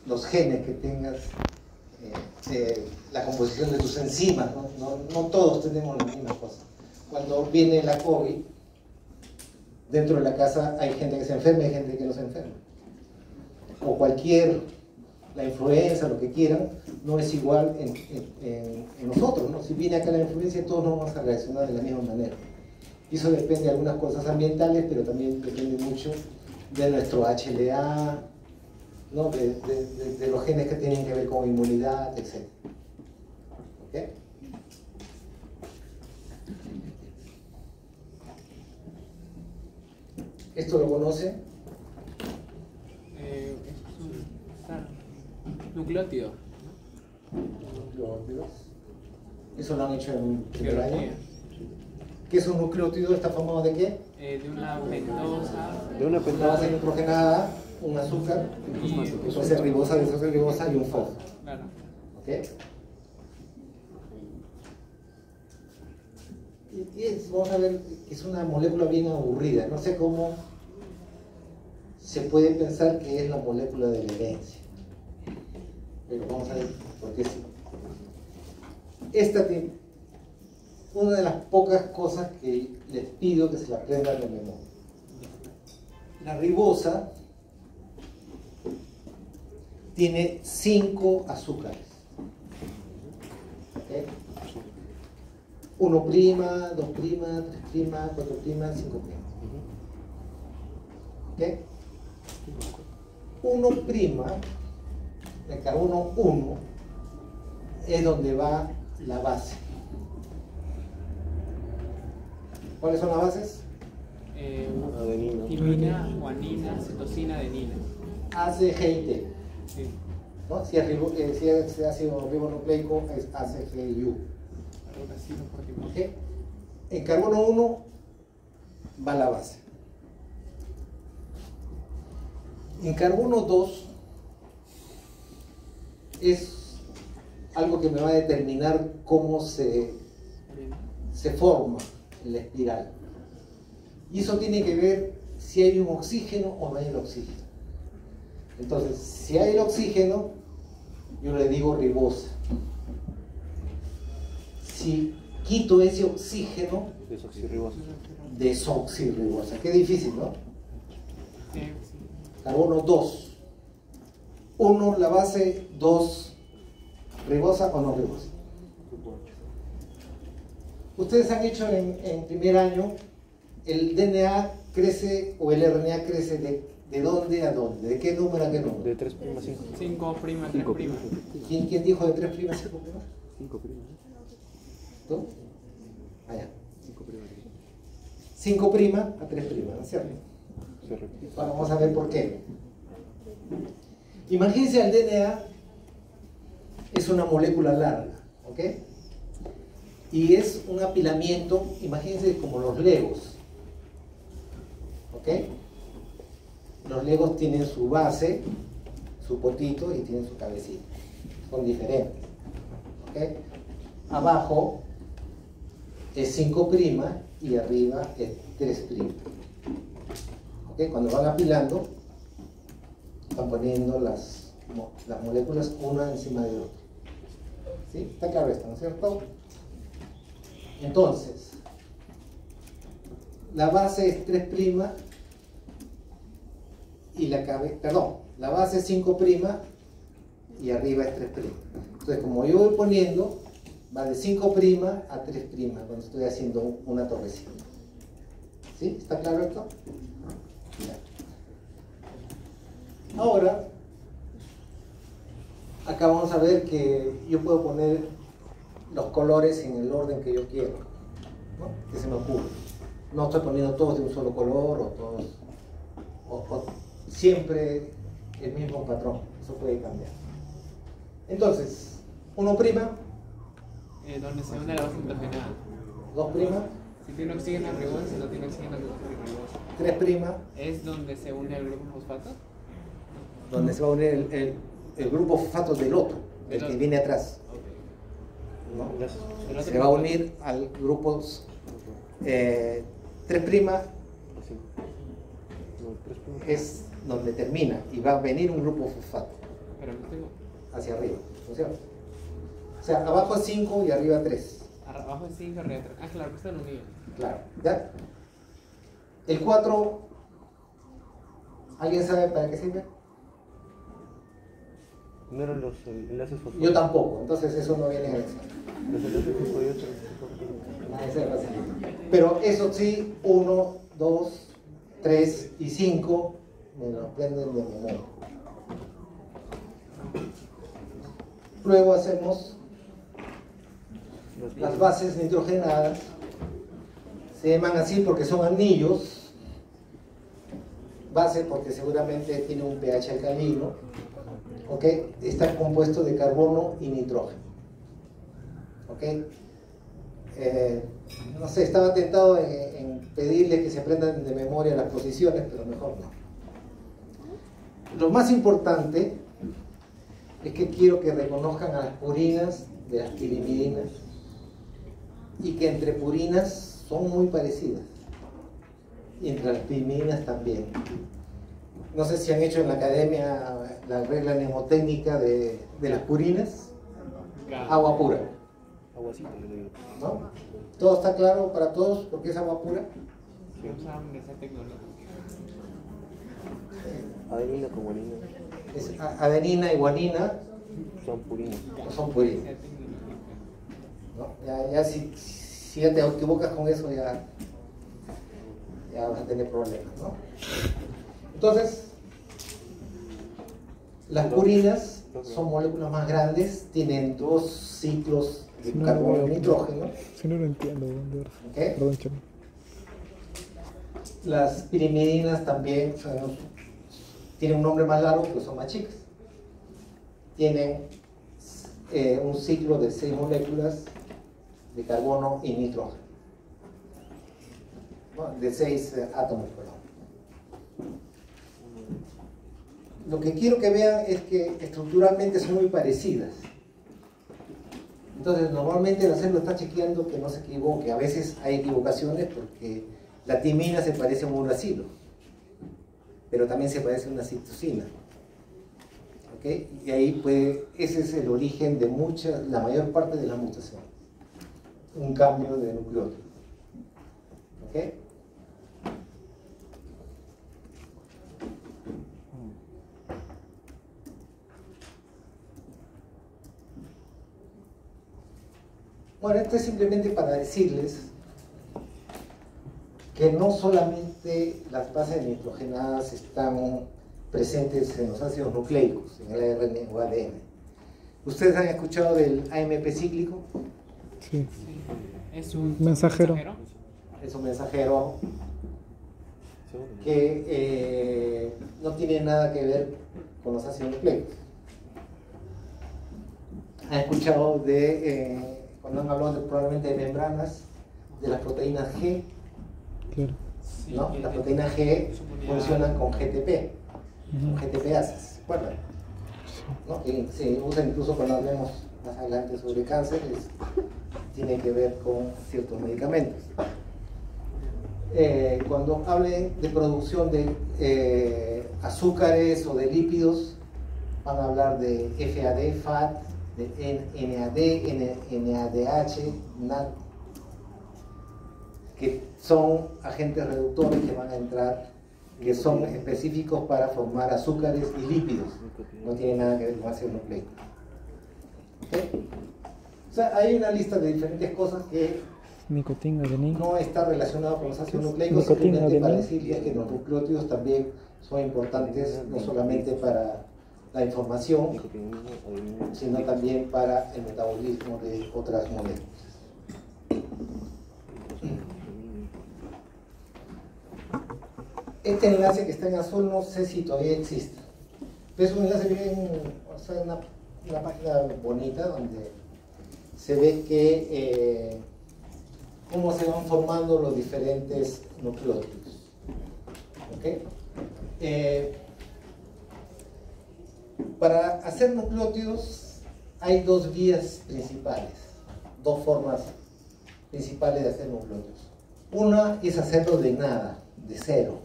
los genes que tengas, la composición de tus enzimas, no todos tenemos la misma cosa. Cuando viene la COVID, dentro de la casa hay gente que se enferma y hay gente que no se enferma. O la influenza, lo que quieran, no es igual en nosotros, ¿no? Si viene acá la influencia, todos no vamos a reaccionar de la misma manera. Y eso depende de algunas cosas ambientales, pero también depende mucho de nuestro HLA, ¿no? de los genes que tienen que ver con inmunidad, etc. ¿Ok? ¿Esto lo conoce? Es un nucleótido. Nucleótidos. ¿Eso lo han hecho en primer año? Biología. ¿Qué es un nucleótido? ¿Está formado de qué? De una pentosa. De una Una base nitrogenada, un azúcar, que puede ser ribosa, desoxirribosa y un fosfo. Claro. ¿Ok? Vamos a ver que es una molécula bien aburrida. No sé cómo se puede pensar que es la molécula de la herencia. Pero vamos a ver por qué sí. Esta tiene una de las pocas cosas que les pido que se la aprendan de memoria. La ribosa tiene 5 azúcares. ¿Okay? 1', 2', 3', 4', 5'. ¿Ok? 1', el carbono 1, es donde va la base. ¿Cuáles son las bases? Adenina. Timina, guanina, citosina, adenina. A, C, G y T. Sí. ¿No? Si es ácido ribonucleico, es A, C, G y U. Algo así, no por tipo. ¿Ok? En carbono 1 va la base. En carbono 2 es algo que me va a determinar cómo se forma la espiral. Y eso tiene que ver si hay un oxígeno o no hay el oxígeno. Entonces, si hay el oxígeno, yo le digo ribosa. Si quito ese oxígeno, desoxirribosa. Qué difícil, ¿no? Sí. Carbono 2. 1 la base, 2 ribosa o no ribosa. Ustedes han hecho en primer año, el DNA crece o el RNA crece de dónde a dónde, de qué número a qué número. De 3', 5. 5', 3'. ¿Quién dijo de 3', 5'? 5'. ¿Tú? Allá. 5' a 3', ¿no es cierto? Se repite. Ahora vamos a ver por qué. Imagínense, el DNA es una molécula larga, ¿ok? Y es un apilamiento, imagínense como los legos, ¿ok? Los legos tienen su base, su potito y tienen su cabecita. Son diferentes, ¿ok? Abajo es 5' y arriba es 3'. ¿Ok? Cuando van apilando, van poniendo las moléculas una encima de otra. ¿Sí? Está claro esto, ¿no es cierto? Entonces, la base es 3' y la base es 5' y arriba es 3'. Entonces, como yo voy poniendo, va de 5' a 3' cuando estoy haciendo una torrecita. ¿Sí? ¿Está claro esto? Ya. Ahora, acá vamos a ver que yo puedo poner los colores en el orden que yo quiero, ¿no? Que se me ocurre. No estoy poniendo todos de un solo color o todos, o siempre el mismo patrón. Eso puede cambiar. Entonces, 1', Donde se une la base nitrogenada. 2', Si tiene oxígeno ribosa, si no tiene oxígeno ribosa. 3', ¿Es donde se une el grupo fosfato? donde se va a unir el grupo fosfato del otro, el que viene atrás. Ok. ¿No? Gracias. Se va a unir al grupo 3', es donde termina y va a venir un grupo fosfato. Pero aquí tengo. hacia arriba, ¿no es cierto? O sea, abajo es 5 y arriba 3. Abajo es 5, arriba 3. Ah, claro, que están unidos. Claro, ¿ya? El 4, ¿alguien sabe para qué sirve? No eran los enlaces fosfóridos. Yo tampoco, entonces eso no viene en el examen. Los enlaces fosfóridos. Ese es fácil. Pero eso sí, 1, 2, 3 y 5 me lo aprenden de memoria. Luego hacemos las bases nitrogenadas. Se llaman así porque son anillos. Base porque seguramente tiene un pH alcalino. ¿Ok? Está compuesto de carbono y nitrógeno. ¿Ok? No sé, estaba tentado en pedirles que se aprendan de memoria las posiciones, pero mejor no. Lo más importante es que quiero que reconozcan a las purinas de las pirimidinas y que entre purinas son muy parecidas y entre las pirimidinas también. No sé si han hecho en la academia la regla mnemotécnica de las purinas. Agua pura, Aguacito, yo le digo. ¿no? ¿Todo está claro para todos por qué es agua pura? Usaban esa tecnología. Adenina con guanina Es adenina y guanina, son purinas. no son purinas, Esa tecnología. ¿no? Ya si ya te equivocas con eso, ya vas a tener problemas, ¿no? Entonces, las purinas son moléculas más grandes, tienen 2 ciclos de carbono y nitrógeno. Si no lo entiendo, de verdad. ¿Ok? Perdón, Chamo. Las pirimidinas también tienen un nombre más largo, pero son más chicas. Tienen un ciclo de 6 moléculas de carbono y nitrógeno, ¿no? De 6 átomos, perdón. Lo que quiero que vean es que estructuralmente son muy parecidas. Entonces, normalmente la célula está chequeando que no se equivoque. A veces hay equivocaciones porque la timina se parece a un uracilo, pero también se parece a una citosina. ¿Ok? Y ahí ese es el origen de la mayor parte de las mutaciones. Un cambio de nucleótido. ¿Ok? Bueno, esto es simplemente para decirles que no solamente las bases nitrogenadas están presentes en los ácidos nucleicos, en el ARN o ADN. ¿Ustedes han escuchado del AMP cíclico? Sí. Es un Mensajero. Es un mensajero que no tiene nada que ver con los ácidos nucleicos. ¿Han escuchado cuando han hablado probablemente de membranas, de las proteínas G? Claro. ¿No? Las proteínas G funcionan con GTP, con GTPases, ¿se acuerdan? ¿No? Que se usa incluso cuando hablemos más adelante sobre cáncer, tiene que ver con ciertos medicamentos. Cuando hablen de producción de azúcares o de lípidos, van a hablar de FAD, FAT, de NAD, NADH, NAD, que son agentes reductores que van a entrar, que son específicos para formar azúcares y lípidos. No tiene nada que ver con ácido nucleico. ¿Okay? O sea, hay una lista de diferentes cosas que Nicotina, adenina. no está relacionado con los ácidos nucleicos, Nicotina, simplemente para adenina. decirles que los nucleótidos también son importantes, no solamente para la información, Nicotinamina, adenina. sino también para el metabolismo de otras moléculas. Este enlace que está en azul no sé si todavía existe. Es un enlace bien, o sea, una página bonita donde se ve que cómo se van formando los diferentes nucleótidos. ¿Ok? Para hacer nucleótidos hay 2 vías principales, 2 formas principales de hacer nucleótidos. Una es hacerlo de nada, de cero.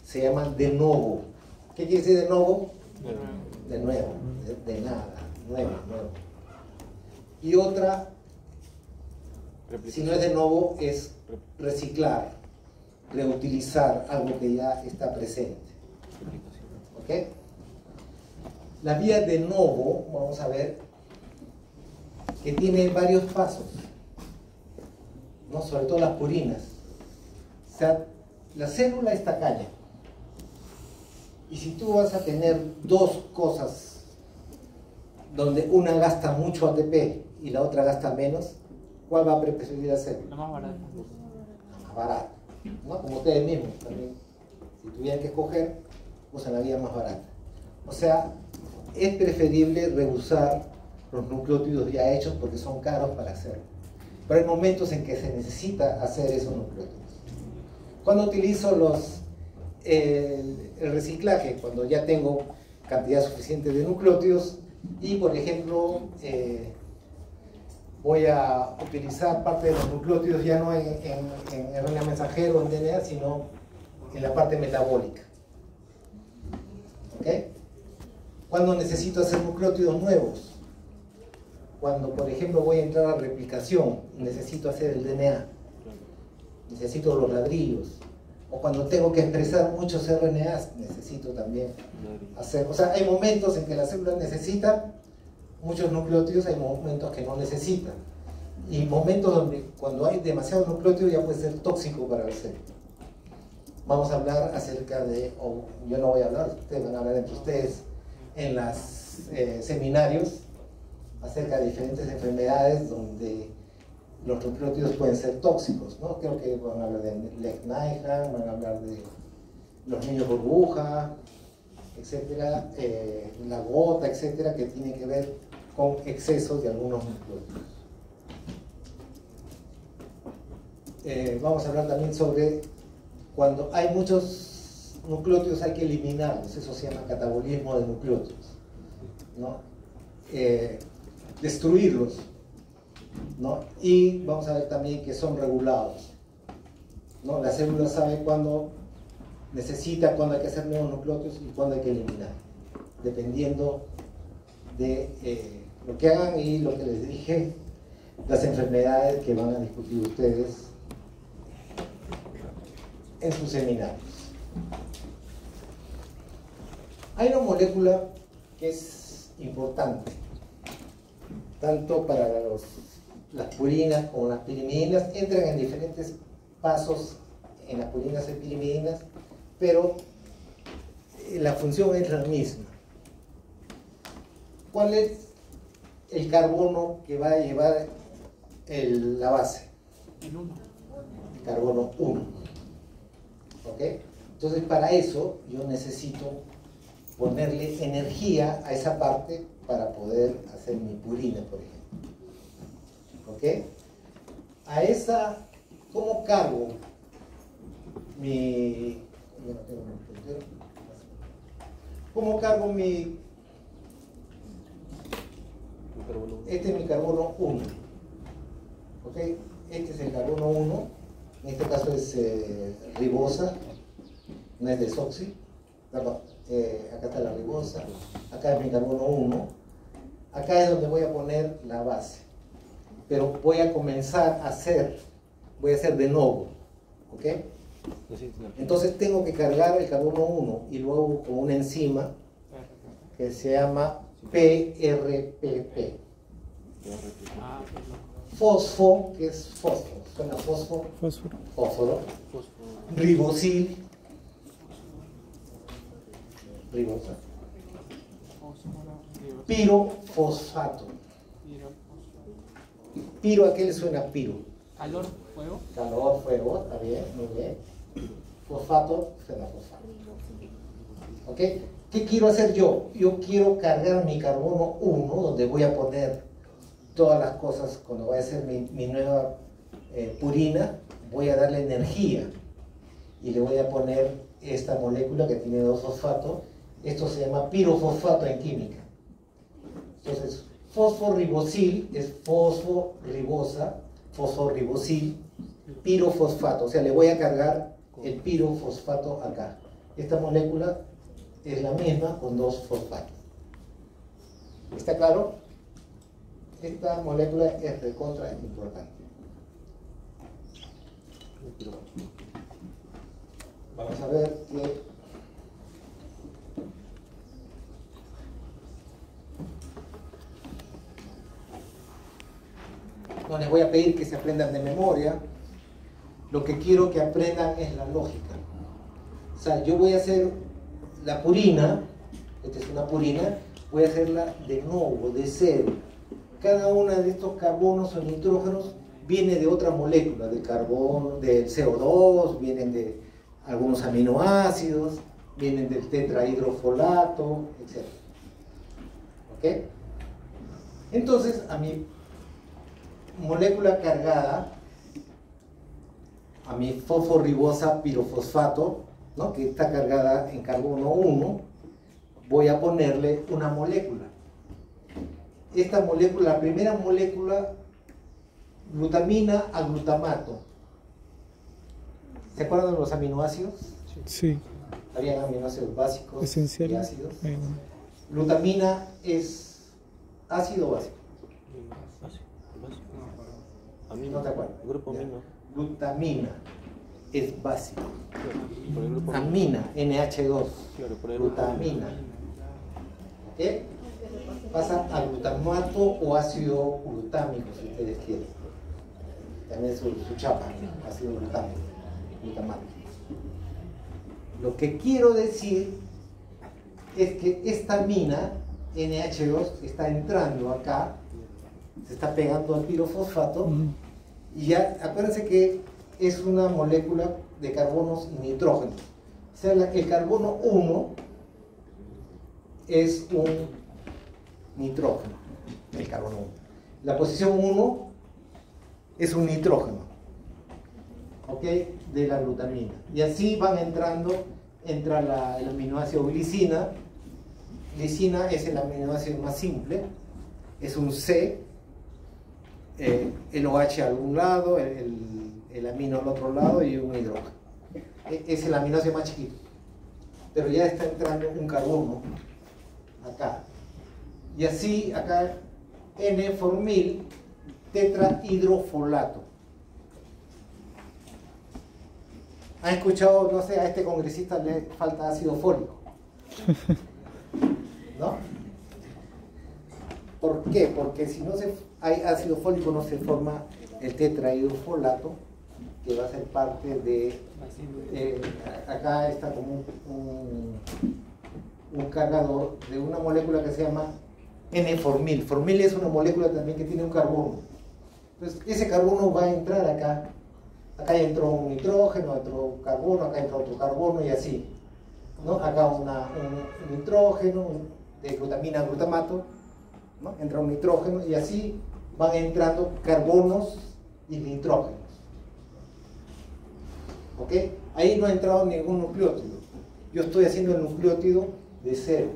Se llama de novo. ¿Qué quiere decir de novo? De nuevo, de nada, nuevo. Y otra, si no es de nuevo, es reciclar, reutilizar algo que ya está presente. ¿Ok? La vía de novo, vamos a ver, que tiene varios pasos, ¿no? Sobre todo las purinas. O sea, la célula es tacaña. Y si tú vas a tener dos cosas donde una gasta mucho ATP y la otra gasta menos, ¿cuál va a preferir la célula? La más barata. La más barata, ¿no? Como ustedes mismos también. Si tuvieran que escoger, usan la vía más barata. O sea, es preferible rehusar los nucleótidos ya hechos porque son caros para hacerlo. Pero hay momentos en que se necesita hacer esos nucleótidos. Cuando utilizo el reciclaje, cuando ya tengo cantidad suficiente de nucleótidos y, por ejemplo, voy a utilizar parte de los nucleótidos ya no en RNA mensajero, en DNA, sino en la parte metabólica. ¿Ok? Cuando necesito hacer nucleótidos nuevos, cuando, por ejemplo, voy a entrar a replicación y necesito hacer el DNA, necesito los ladrillos, o cuando tengo que expresar muchos RNAs, necesito también hacer, o sea, hay momentos en que la célula necesita muchos nucleótidos, hay momentos que no necesita, y momentos donde cuando hay demasiados nucleótidos ya puede ser tóxico para la célula. Vamos a hablar acerca de, o yo no voy a hablar, ustedes van a hablar entre ustedes en los seminarios acerca de diferentes enfermedades donde los nucleótidos pueden ser tóxicos, ¿no? Creo que van a hablar de Leck-Nyhan, van a hablar de los niños burbuja, etcétera, la gota, etcétera, que tiene que ver con excesos de algunos nucleótidos. Vamos a hablar también sobre cuando hay muchos nucleótidos hay que eliminarlos, eso se llama catabolismo de nucleótidos, ¿no? Destruirlos, ¿no? Y vamos a ver también que son regulados, ¿no? La célula sabe cuándo necesita, cuándo hay que hacer nuevos nucleótidos y cuándo hay que eliminar, dependiendo de lo que hagan y lo que les dije, las enfermedades que van a discutir ustedes en sus seminarios. Hay una molécula que es importante, tanto para las purinas como las pirimidinas, entran en diferentes pasos en las purinas y pirimidinas, pero la función es la misma. ¿Cuál es el carbono que va a llevar la base? El 1. El carbono 1. ¿Ok? Entonces, para eso yo necesito ponerle energía a esa parte para poder hacer mi purina, por ejemplo. ¿Ok? A esa, ¿cómo cargo mi... yo no tengo mi puntero. ¿Cómo cargo mi... Este es mi carbono 1. ¿Ok? Este es el carbono 1. En este caso es ribosa, no es desoxi. Perdón, acá está la ribosa. Acá es mi carbono 1. Acá es donde voy a poner la base. Pero voy a comenzar a hacer, voy a hacer de nuevo. ¿Ok? Entonces tengo que cargar el carbono 1 y luego con una enzima que se llama PRPP. Fosfo, que es fósforo, suena fósforo, fósforo, ribosil, ribosa, pirofosfato. Piro, ¿a qué le suena piro? Calor, fuego. Calor, fuego, está bien, muy bien. Fosfato, suena fosfato. ¿Ok? ¿Qué quiero hacer yo? Yo quiero cargar mi carbono 1, donde voy a poner todas las cosas, cuando voy a hacer mi nueva purina, voy a darle energía y le voy a poner esta molécula que tiene 2 fosfatos. Esto se llama pirofosfato en química. Entonces, fosforibosil es fosforibosa, fosforibosil, pirofosfato. O sea, le voy a cargar el pirofosfato acá. Esta molécula es la misma con 2 fosfatos. ¿Está claro? Esta molécula es recontra importante. Vamos a ver que no les voy a pedir que se aprendan de memoria. Lo que quiero que aprendan es la lógica. O sea, yo voy a hacer la purina, esta es una purina, voy a hacerla de nuevo, de cero. Cada uno de estos carbonos o nitrógenos viene de otra molécula, de carbono, del CO2, vienen de algunos aminoácidos, vienen del tetrahidrofolato, etc. ¿Ok? Entonces, a mi molécula cargada, a mi fosforibosa pirofosfato, ¿no?, que está cargada en carbono 1, voy a ponerle una molécula. Esta molécula, la primera molécula, glutamina a glutamato. ¿Se acuerdan de los aminoácidos? Sí, Habían aminoácidos básicos y esenciales. ácidos. Bueno, Glutamina es ácido o básico. Amino. ¿No te acuerdas? Grupo Ya. amino. Glutamina es básico. Por el grupo Amina, NH2. Claro, por el grupo Glutamina. ¿Ok? Pasa a glutamato o ácido glutámico, si ustedes quieren. También su chapa, ácido glutámico, glutamato. Lo que quiero decir es que esta amina, NH2, está entrando acá, se está pegando al pirofosfato, y ya, acuérdense que es una molécula de carbonos y nitrógenos. O sea, el carbono 1 es un nitrógeno, el carbono 1. La posición 1 es un nitrógeno, ¿ok?, de la glutamina. Y así van entrando, entra el aminoácido glicina. Glicina es el aminoácido más simple, es un C, el OH a algún lado, el amino al otro lado y un hidrógeno. Es el aminoácido más chiquito. Pero ya está entrando un carbono acá. Y así acá N-formil tetrahidrofolato. ¿Han escuchado, no sé, a este congresista le falta ácido fólico? ¿No? ¿Por qué? Porque si no hay ácido fólico no se forma el tetrahidrofolato, que va a ser parte de... acá está como un cargador de una molécula que se llama N-formil. Formil es una molécula también que tiene un carbono. Entonces ese carbono va a entrar acá. Acá entró un nitrógeno, otro carbono, acá entró otro carbono y así, ¿no? Acá un nitrógeno de glutamina a glutamato, ¿no? Entra un nitrógeno y así van entrando carbonos y nitrógenos. ¿Ok? Ahí no ha entrado ningún nucleótido. Yo estoy haciendo el nucleótido de cero.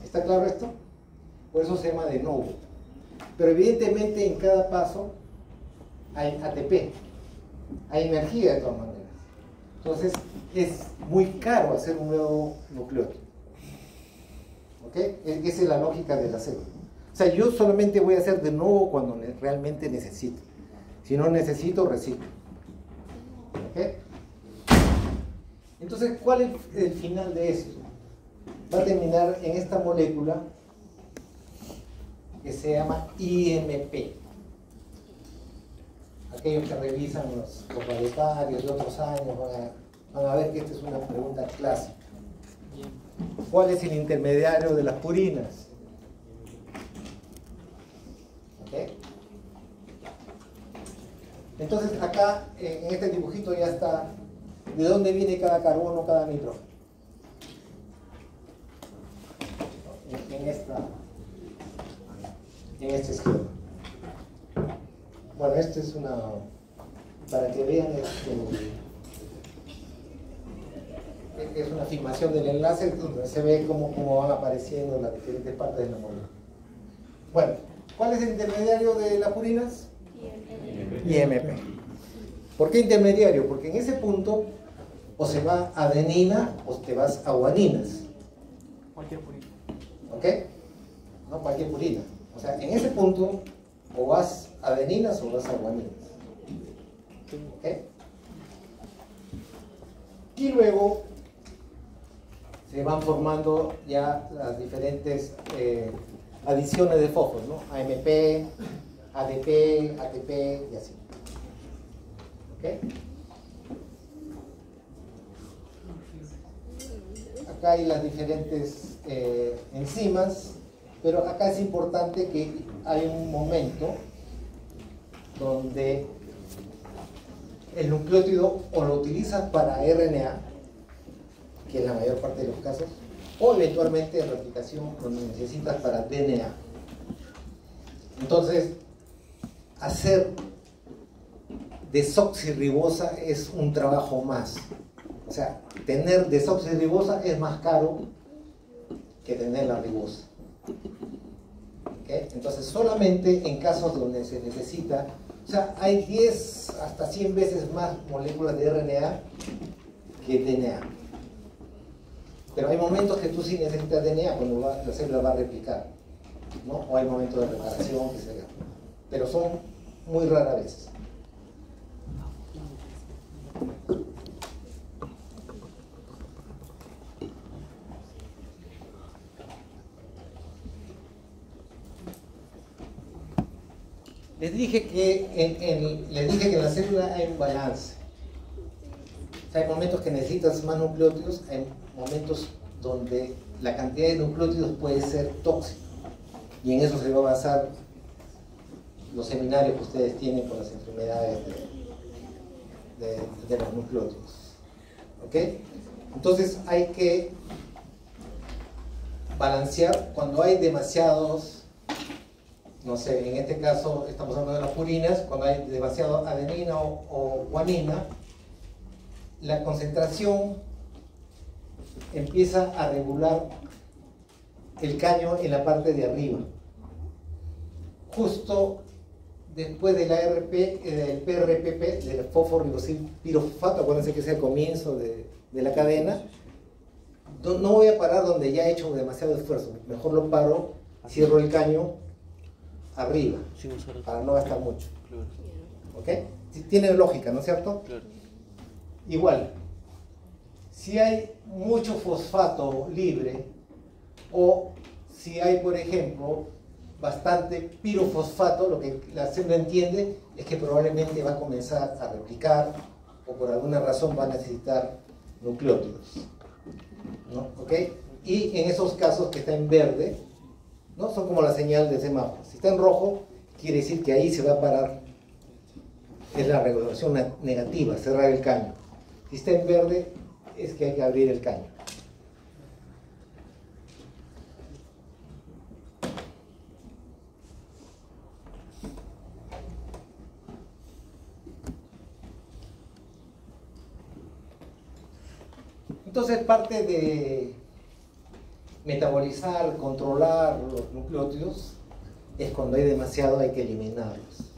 ¿Está claro esto? Por eso se llama de novo. Pero evidentemente en cada paso hay ATP, hay energía de todas maneras. Entonces es muy caro hacer un nuevo nucleótido. ¿Ok? Esa es la lógica de la célula. O sea, yo solamente voy a hacer de nuevo cuando realmente necesito. Si no necesito, reciclo. ¿Ok? Entonces, ¿cuál es el final de esto? Va a terminar en esta molécula que se llama IMP. Aquellos que revisan los varietarios de otros años van a ver que esta es una pregunta clásica. ¿Cuál es el intermediario de las purinas? ¿Ok? Entonces acá en este dibujito ya está de dónde viene cada carbono, cada nitrógeno. En este esquema. Bueno, este es una, para que vean, es una filmación del enlace donde se ve cómo van apareciendo las diferentes partes de la molécula. Bueno, ¿cuál es el intermediario de las purinas? IMP. ¿Por qué intermediario? Porque en ese punto o se va a adenina o te vas a guaninas. Cualquier purina. ¿Ok? No cualquier purina. O sea, en ese punto o vas a adeninas o vas a guaninas. ¿Ok? Y luego se van formando ya las diferentes adiciones de fósforo, ¿no? AMP, ADP, ATP y así. ¿Ok? Acá hay las diferentes enzimas, pero acá es importante que hay un momento donde el nucleótido o lo utilizas para RNA, que es la mayor parte de los casos, o eventualmente de replicación lo necesitas para DNA. Entonces, hacer desoxirribosa es un trabajo más. O sea, tener desoxirribosa es más caro que tener la ribosa. ¿Okay? Entonces, solamente en casos donde se necesita, o sea, hay 10 hasta 100 veces más moléculas de RNA que DNA. Pero hay momentos que tú sí necesitas DNA cuando la célula va a replicar, ¿no? O hay momentos de reparación, que sea. Pero son muy raras veces. Les dije que en la célula hay un balance. O sea, hay momentos que necesitas más nucleótidos, hay momentos donde la cantidad de nucleótidos puede ser tóxica. Y en eso se va a basar los seminarios que ustedes tienen con las enfermedades de los nucleótidos. ¿Ok? Entonces hay que balancear cuando hay demasiados. No sé, en este caso estamos hablando de las purinas, cuando hay demasiado adenina o guanina, la concentración empieza a regular el caño en la parte de arriba. Justo después del ARP, del PRPP, del fosforibosil pirofosfato, acuérdense que es el comienzo de la cadena, no voy a parar donde ya he hecho demasiado esfuerzo, mejor lo paro, cierro el caño arriba, para no gastar mucho. ¿Ok? Tiene lógica, ¿no es cierto? Claro. Igual, si hay mucho fosfato libre, o si hay, por ejemplo, bastante pirofosfato, lo que la célula entiende es que probablemente va a comenzar a replicar, o por alguna razón va a necesitar nucleótidos, ¿no? ¿Ok? Y en esos casos que está en verde, ¿no? Son como la señal de semáforo. Si está en rojo, quiere decir que ahí se va a parar. Es la regulación negativa, cerrar el caño. Si está en verde, es que hay que abrir el caño. Entonces, parte de metabolizar, controlar los nucleótidos es cuando hay demasiado, hay que eliminarlos,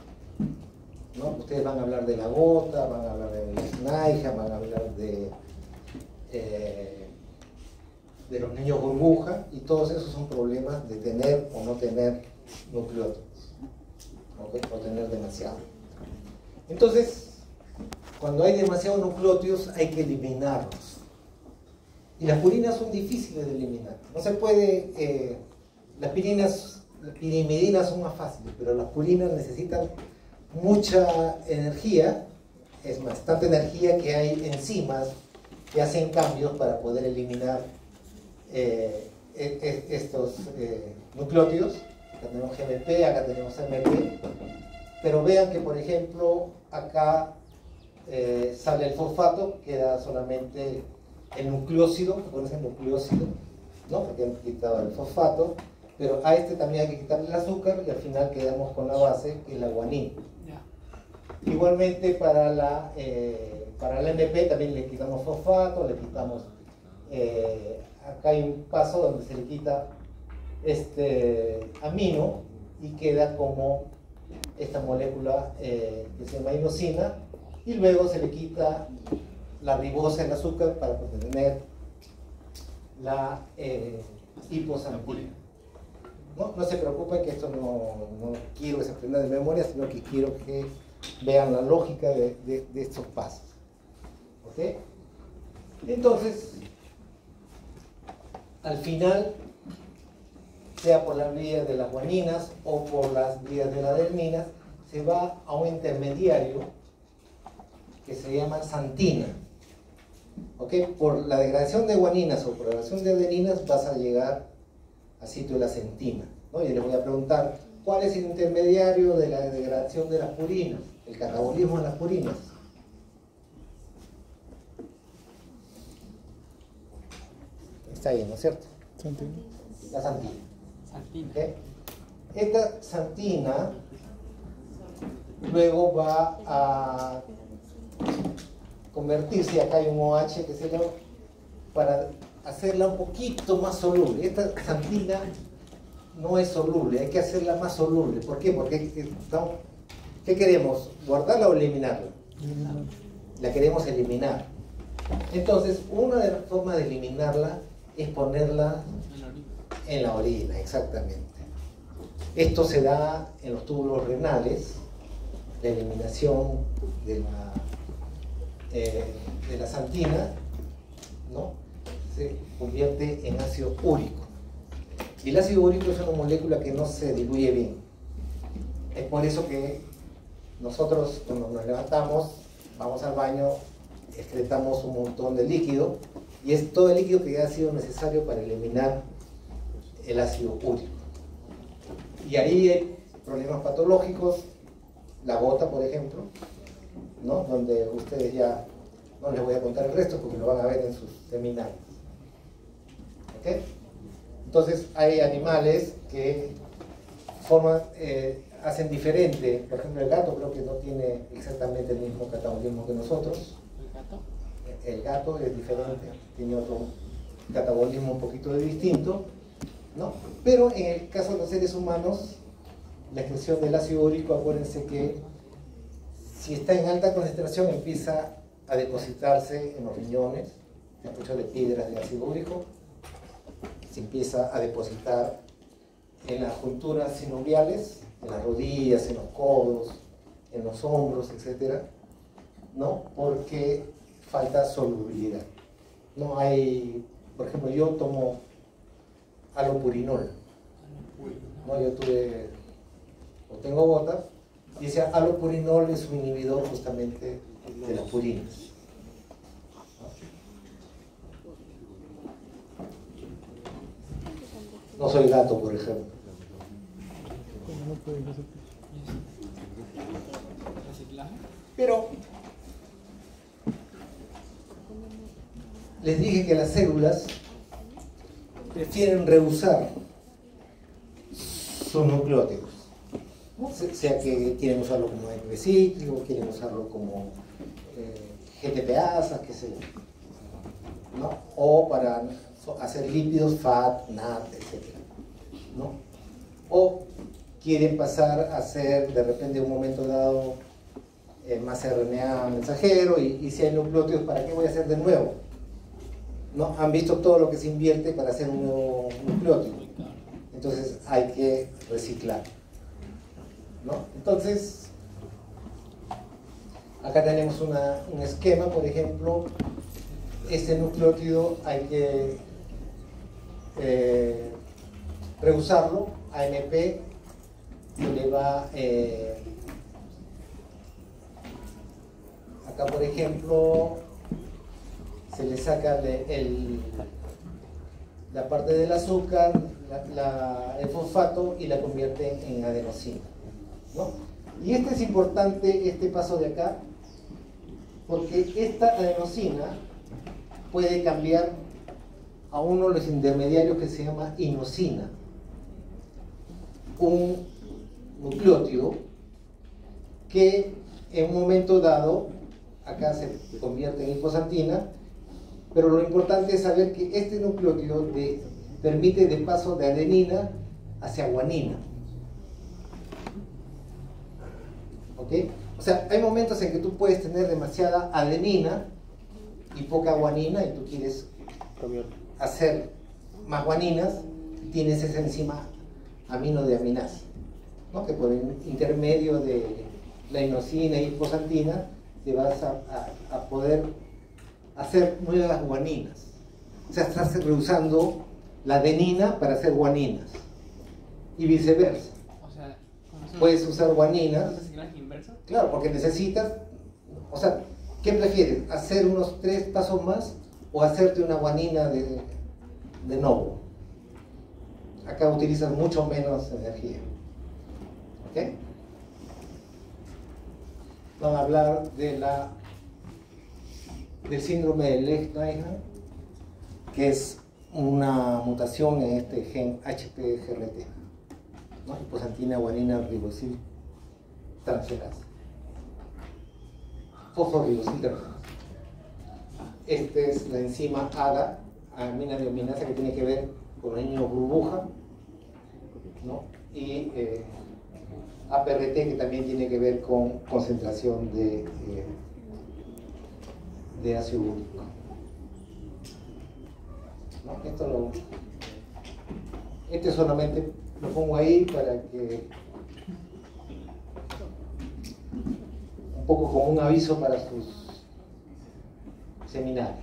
¿no? Ustedes van a hablar de la gota, van a hablar de la SNAIJA, van a hablar de los niños burbuja, y todos esos son problemas de tener o no tener nucleótidos, ¿okay? O tener demasiado. Entonces, cuando hay demasiados nucleótidos hay que eliminarlos. Y las purinas son difíciles de eliminar. No se puede, las pirimidina son más fáciles, pero las purinas necesitan mucha energía, es más, tanta energía que hay enzimas que hacen cambios para poder eliminar estos nucleótidos. Acá tenemos GMP, acá tenemos MP, pero vean que, por ejemplo, acá sale el fosfato, queda solamente el nucleósido, que pones el nucleósido, ¿no? Porque han quitado el fosfato, pero a este también hay que quitarle el azúcar y al final quedamos con la base, que es la guanina. Igualmente para la MP también le quitamos fosfato, le quitamos, acá hay un paso donde se le quita este amino y queda como esta molécula que se llama inosina, y luego se le quita la ribosa del azúcar para contener la hiposantina. No se preocupen que esto no quiero que se aprenda de memoria, sino que quiero que vean la lógica de estos pasos. ¿Ok? Entonces, al final, sea por las vías de las guaninas o por las vías de las adenininas, se va a un intermediario que se llama santina. ¿Ok? Por la degradación de guaninas o por la degradación de adeninas vas a llegar al sitio de la centina, ¿no? Y les voy a preguntar, ¿cuál es el intermediario de la degradación de las purinas? El catabolismo de las purinas. Está ahí, ¿no es cierto? Santina. La santina. Santina. ¿Ok? Esta santina luego va a convertirse, acá hay un OH que se llama, para hacerla un poquito más soluble. Esta santina no es soluble, hay que hacerla más soluble. ¿Por qué? Porque ¿qué queremos? ¿Guardarla o eliminarla? La queremos eliminar. Entonces, una de las formas de eliminarla es ponerla en la orina, exactamente. Esto se da en los túbulos renales, la eliminación de la santina, ¿no? Se convierte en ácido úrico. Y el ácido úrico es una molécula que no se diluye bien. Es por eso que nosotros, cuando nos levantamos, vamos al baño, excretamos un montón de líquido, y es todo el líquido que ha sido necesario para eliminar el ácido úrico. Y ahí hay problemas patológicos, la gota, por ejemplo, ¿no? Donde ustedes ya no les voy a contar el resto porque lo van a ver en sus seminarios. ¿Ok? Entonces hay animales que hacen diferente. Por ejemplo, el gato creo que no tiene exactamente el mismo catabolismo que nosotros. ¿El gato? El gato es diferente, tiene otro catabolismo un poquito distinto, ¿no? Pero en el caso de los seres humanos, la excreción del ácido úrico, acuérdense que si está en alta concentración empieza a depositarse en los riñones, se escucha de piedras de ácido úrico, se empieza a depositar en las junturas sinoviales, en las rodillas, en los codos, en los hombros, etc., ¿no? Porque falta solubilidad. No hay, por ejemplo, yo tomo alopurinol, ¿no? Yo tengo botas, y ese alopurinol es un inhibidor justamente de las purinas. No soy gato, por ejemplo. No puede ser. ¿Reciclaje? Pero les dije que las células prefieren rehusar sus nucleótidos, ¿no? Sea que quieren usarlo como ATP cíclico, quieren usarlo como GTPasa, qué sé yo, ¿no? O para hacer lípidos, FAT, NAT, etc., ¿no? O quieren pasar a hacer de repente en un momento dado más RNA mensajero, y si hay nucleótidos, ¿para qué voy a hacer de nuevo? ¿No? Han visto todo lo que se invierte para hacer un nuevo nucleótido. Entonces hay que reciclar, ¿no? Entonces, acá tenemos un esquema, por ejemplo, este nucleótido hay que reusarlo, AMP, se le va, acá por ejemplo, se le saca la parte del azúcar, el fosfato, y la convierte en adenosina, ¿no? Y este es importante, este paso de acá, porque esta adenosina puede cambiar a uno de los intermediarios que se llama inosina, un nucleótido que en un momento dado, acá se convierte en hiposantina, pero lo importante es saber que este nucleótido permite de paso de adenina hacia guanina. ¿Ok? O sea, hay momentos en que tú puedes tener demasiada adenina y poca guanina y tú quieres Cambiar. hacer más guaninas, tienes esa enzima aminodeaminasa, ¿no? Que por el intermedio de la inosina y hiposantina te vas a poder hacer nuevas guaninas. O sea, estás reusando la adenina para hacer guaninas y viceversa. O sea, ¿cómo se Puedes usar guaninas, ¿Es secretaje inverso? claro, porque necesitas, o sea, ¿qué prefieres? ¿Hacer unos 3 pasos más o hacerte una guanina de novo? Acá utilizas mucho menos energía. ¿Ok? Van a hablar de del síndrome de Lesch-Nyhan, que es una mutación en este gen HPGRT, ¿no? Hiposantina guanina ribosil transferasa. Fosforibosil transferasa. Esta es la enzima ADA, aminodeaminasa, que tiene que ver con el niño burbuja, ¿no? Y APRT, que también tiene que ver con concentración de ácido úrico. ¿No? Esto solamente lo pongo ahí para que un poco como un aviso para sus seminarios.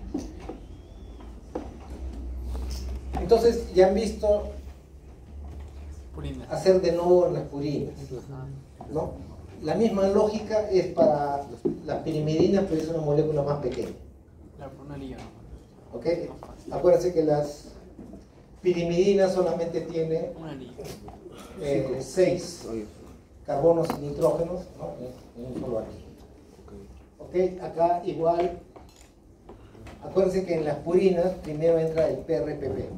Entonces ya han visto Purina. hacer de nuevo las purinas, ¿no? La misma lógica es para las pirimidinas, pero es una molécula más pequeña. La por una liga. ¿Ok? Acuérdense que las pirimidinas solamente tienen Una liga. 6 carbonos y nitrógenos, ¿no? En un solo átomo. ¿Ok? Acá igual, acuérdense que en las purinas primero entra el PRPP,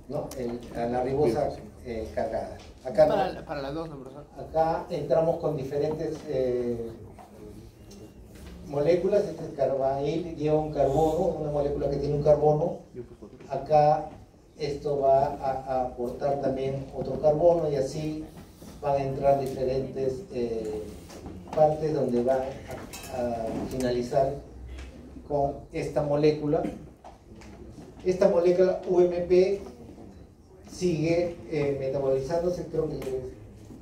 ¿no? La ribosa cargada. Acá no. Para las dos, ¿no, profesor? Acá entramos con diferentes moléculas. Este es carbail, lleva un carbono, una molécula que tiene un carbono. Acá esto va a aportar también otro carbono y así van a entrar diferentes partes donde van a finalizar con esta molécula. Esta molécula UMP sigue metabolizándose. Creo que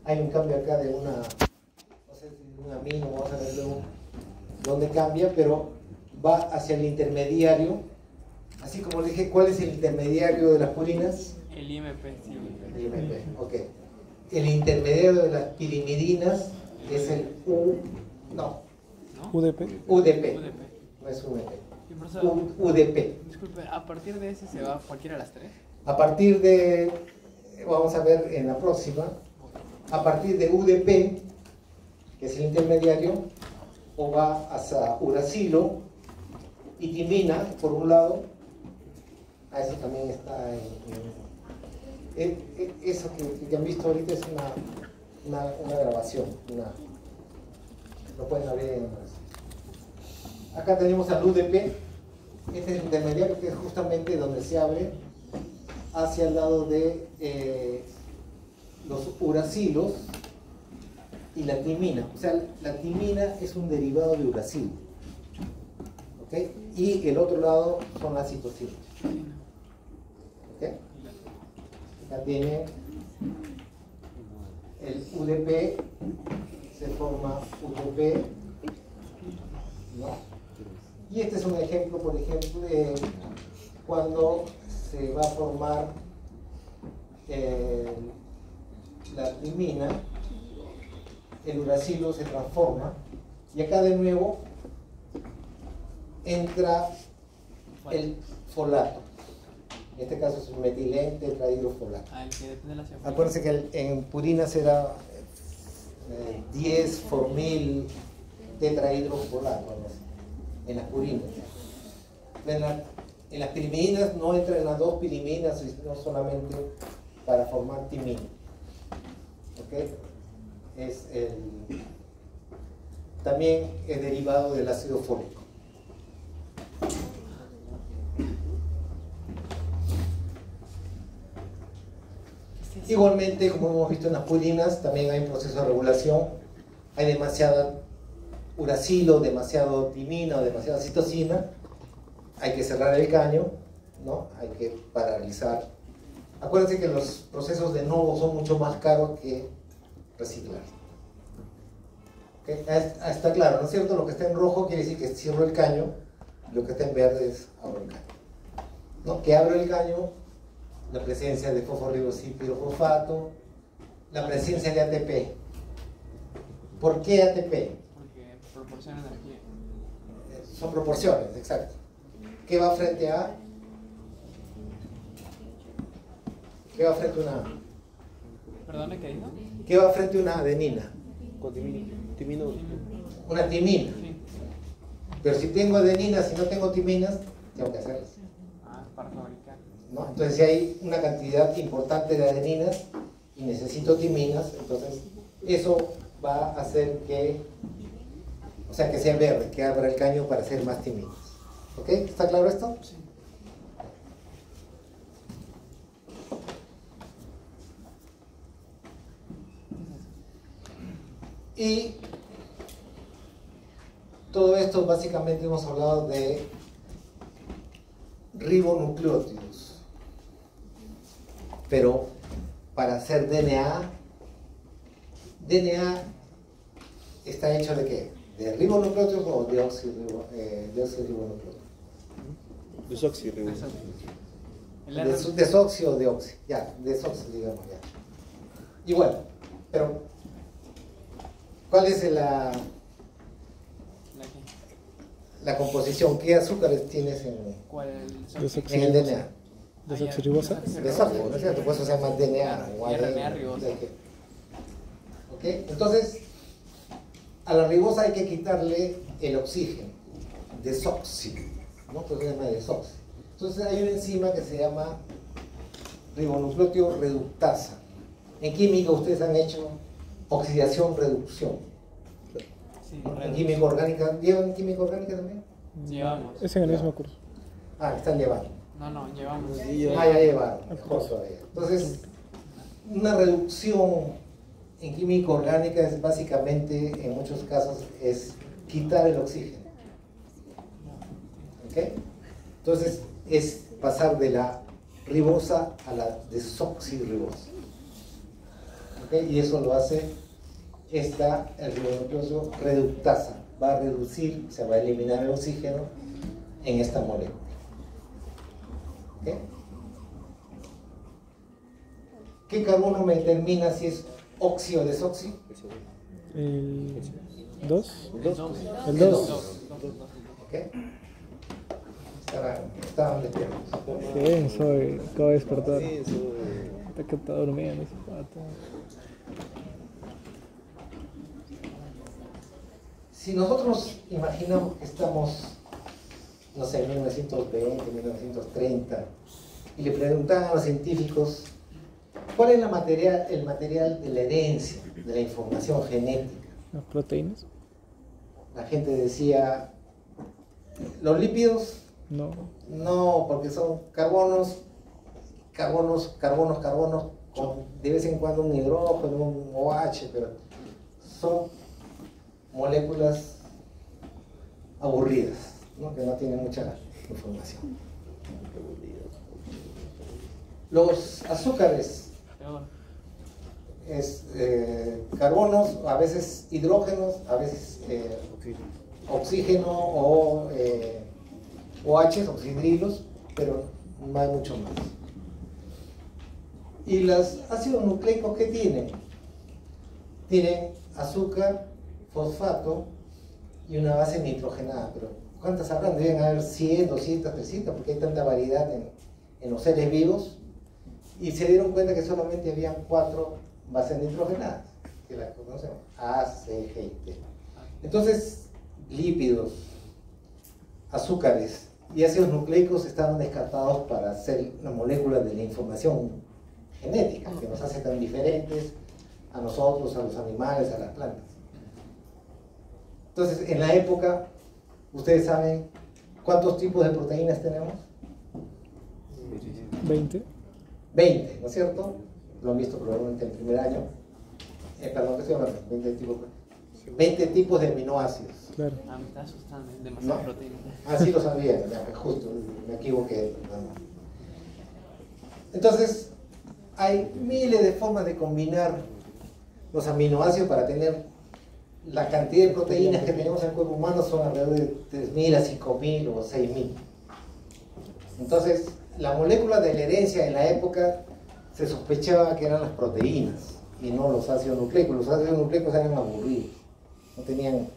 hay un cambio acá de una, no sé si de un amino, vamos a ver luego dónde cambia, pero va hacia el intermediario. Así como le dije, ¿cuál es el intermediario de las purinas? El IMP, sí. El IMP, ok. El intermediario de las pirimidinas es el UDP. UDP, UDP. no es UMP, Y profesor, UDP. disculpe, a partir de ese se va cualquiera de las tres. A partir de, vamos a ver en la próxima, a partir de UDP, que es el intermediario, o va hacia uracilo y timina, por un lado. Eso también está eso que han visto ahorita es una grabación, lo pueden abrir en acá tenemos al UDP. Este es el intermediario, que es justamente donde se abre hacia el lado de los uracilos y la timina. O sea, la timina es un derivado de uracilo, ¿ok? Y el otro lado son las citocinas, ¿ok? Acá tiene el UDP, se forma UDP, ¿no? Y este es un ejemplo, por ejemplo, de cuando se va a formar la timina, el uracilo se transforma y acá de nuevo entra el folato. En este caso es un metilén tetrahidrofolato. Ah, el que depende de la cefalea. Acuérdense que en purinas era 10 formil tetrahidrofolato, ¿no? En las purinas. En las pirimidinas no entran las dos piriminas, sino solamente para formar timina. ¿Ok? También es derivado del ácido fólico. Igualmente, como hemos visto en las purinas, también hay un proceso de regulación. Hay demasiada uracilo, demasiado timina o demasiada citosina, hay que cerrar el caño, ¿no? Hay que paralizar. Acuérdense que los procesos de nuevo son mucho más caros que reciclar. ¿Okay? Está claro, ¿no es cierto? Lo que está en rojo quiere decir que cierro el caño, lo que está en verde es abro el caño. ¿No? Que abro el caño, la presencia de fosforibosilpirofosfato, la presencia de ATP. ¿Por qué ATP? Porque proporciona energía. Son proporciones, exacto. ¿Qué va frente a? ¿Qué va frente a una? ¿Perdone qué dijo? ¿Qué va frente a una adenina? Con timino. Una timina. Sí. Pero si tengo adeninas y no tengo timinas, tengo que hacerlas. Ah, para fabricar. ¿No? Entonces, si hay una cantidad importante de adeninas y necesito timinas, entonces eso va a hacer que, o sea, que sea verde, que abra el caño para hacer más timinas. ¿Ok? ¿Está claro esto? Sí. Y todo esto básicamente hemos hablado de ribonucleótidos. Pero para hacer DNA está hecho de qué? ¿De ribonucleótidos o de oxirribonucleótidos? Desoxirribonucleótidos. El R. Desoxi o deoxi, ya, desoxi, digamos ya. Y bueno, pero ¿cuál es ¿La qué? la composición? ¿Qué azúcares tienes ¿Cuál? en el DNA? Desoxirribosa. Desoxi, ¿no es cierto? Por eso se llama DNA o Y ADN. RNA ribosa. ¿Ok? Entonces, a la ribosa hay que quitarle el oxígeno, desoxi, ¿no? Por eso se llama desoxi. Entonces hay una enzima que se llama ribonucleótido reductasa. En química ustedes han hecho oxidación-reducción. Sí, ¿No? En redox. química orgánica, ¿llevan química orgánica también? Llevamos. Es en el mismo curso. Ah, están llevando. No, llevamos. Ah, ya llevaron, mejor todavía. Entonces, una reducción en química orgánica es básicamente, en muchos casos, es quitar el oxígeno. ¿Ok? Entonces, es pasar de la ribosa a la desoxirribosa. ¿Ok? Y eso lo hace el ribonucleótido reductasa. Va a reducir, se va a eliminar el oxígeno en esta molécula. ¿Ok? ¿Qué carbono me determina si es oxi o desoxi? El 2. El 2. El El 2. dos. ¿Ok? Estaban despiertos. Bien, soy. Acabo de despertar. Sí, eso. Está que está durmiendo ese pato. Si nosotros imaginamos que estamos, no sé, en 1920, 1930, y le preguntaban a los científicos cuál es el material de la herencia, de la información genética, Las proteínas. la gente decía, los lípidos, No. no, porque son carbonos, con de vez en cuando un hidrógeno, un OH, pero son moléculas aburridas, ¿no? Que no tienen mucha información. Los azúcares Peor. es carbonos, a veces hidrógenos, a veces oxígeno o OH, oxidrilos, pero no hay mucho más. ¿Y los ácidos nucleicos qué tienen? Tienen azúcar, fosfato y una base nitrogenada, pero ¿cuántas habrán? Deben haber 100, 200, 300, porque hay tanta variedad en los seres vivos, y se dieron cuenta que solamente habían 4 bases nitrogenadas, que las conocemos, A, C, G y T. Entonces, lípidos, azúcares y ácidos nucleicos estaban descartados para ser la molécula de la información genética, que nos hace tan diferentes a nosotros, a los animales, a las plantas. Entonces, en la época, ustedes saben cuántos tipos de proteínas tenemos. 20. 20, ¿no es cierto? Lo han visto probablemente en el primer año. Perdón, ¿qué estoy hablando? 20 tipos. 20 tipos de aminoácidos. Claro. Ah, me está asustando, es demasiada No. proteína. Ah, sí lo sabía, ya, justo, me equivoqué. Entonces, hay miles de formas de combinar los aminoácidos para tener la cantidad de proteínas que tenemos en el cuerpo humano, son alrededor de 3.000 a 5.000 o 6.000. Entonces, la molécula de la herencia en la época se sospechaba que eran las proteínas y no los ácidos nucleicos. Los ácidos nucleicos eran aburridos, no tenían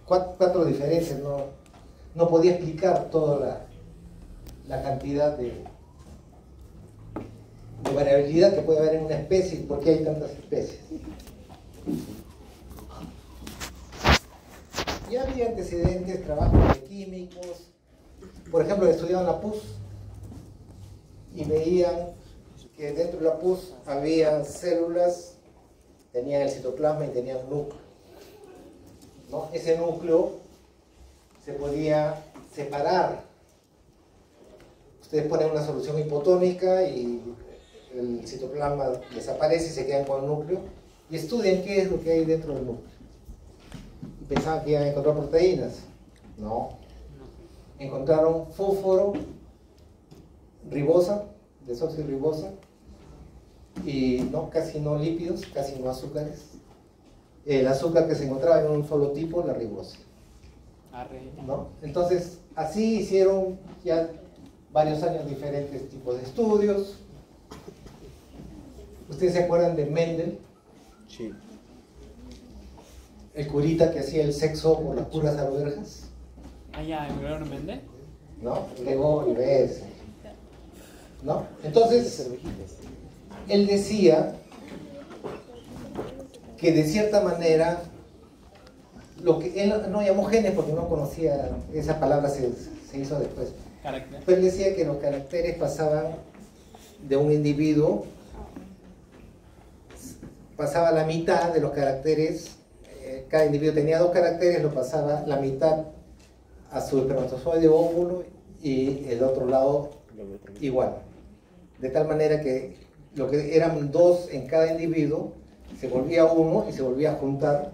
cuatro diferencias, no podía explicar toda la cantidad de variabilidad que puede haber en una especie y por qué hay tantas especies. Ya había antecedentes, trabajos de químicos, por ejemplo, estudiaban la pus y veían que dentro de la pus había células, tenían el citoplasma y tenían núcleo, ¿no? Ese núcleo se podía separar. Ustedes ponen una solución hipotónica y el citoplasma desaparece y se quedan con el núcleo y estudian qué es lo que hay dentro del núcleo. Y pensaban que iban a encontrar proteínas. No. Encontraron fósforo, ribosa, desoxirribosa, y no, casi no lípidos, casi no azúcares. El azúcar que se encontraba en un solo tipo, la ribosa. ¿No? Entonces, así hicieron ya varios años diferentes tipos de estudios. ¿Ustedes se acuerdan de Mendel? Sí. El curita que hacía el sexo por las puras alberjas, Ah, ya, ¿el Gregorio Mendel? ¿no? Gregorio, ese, ¿no? Entonces, él decía que de cierta manera, lo que él no llamó genes porque no conocía, esa palabra se hizo después, Carácter. pero él decía que los caracteres pasaban de un individuo, pasaba la mitad de los caracteres, cada individuo tenía 2 caracteres, lo pasaba la mitad a su espermatozoide o óvulo y el otro lado igual. De tal manera que lo que eran 2 en cada individuo se volvía 1 y se volvía a juntar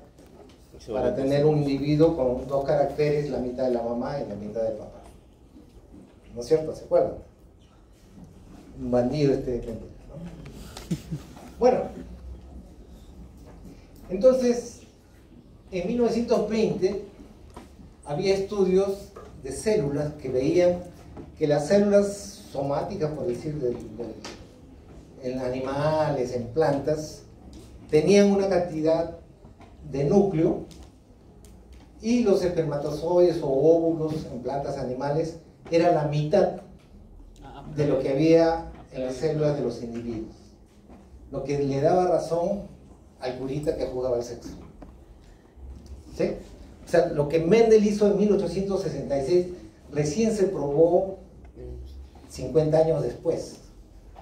para tener un individuo con 2 caracteres, la mitad de la mamá y la mitad del papá. ¿No es cierto? ¿Se acuerdan? Un bandido este de Mendel, ¿no? Bueno, entonces, en 1920 había estudios de células que veían que las células somáticas, por decir, en animales, en plantas, tenían una cantidad de núcleo y los espermatozoides o óvulos en plantas animales era la mitad de lo que había en las células de los individuos, lo que le daba razón al curita que jugaba el sexo. ¿Sí? O sea, lo que Mendel hizo en 1866 recién se probó 50 años después.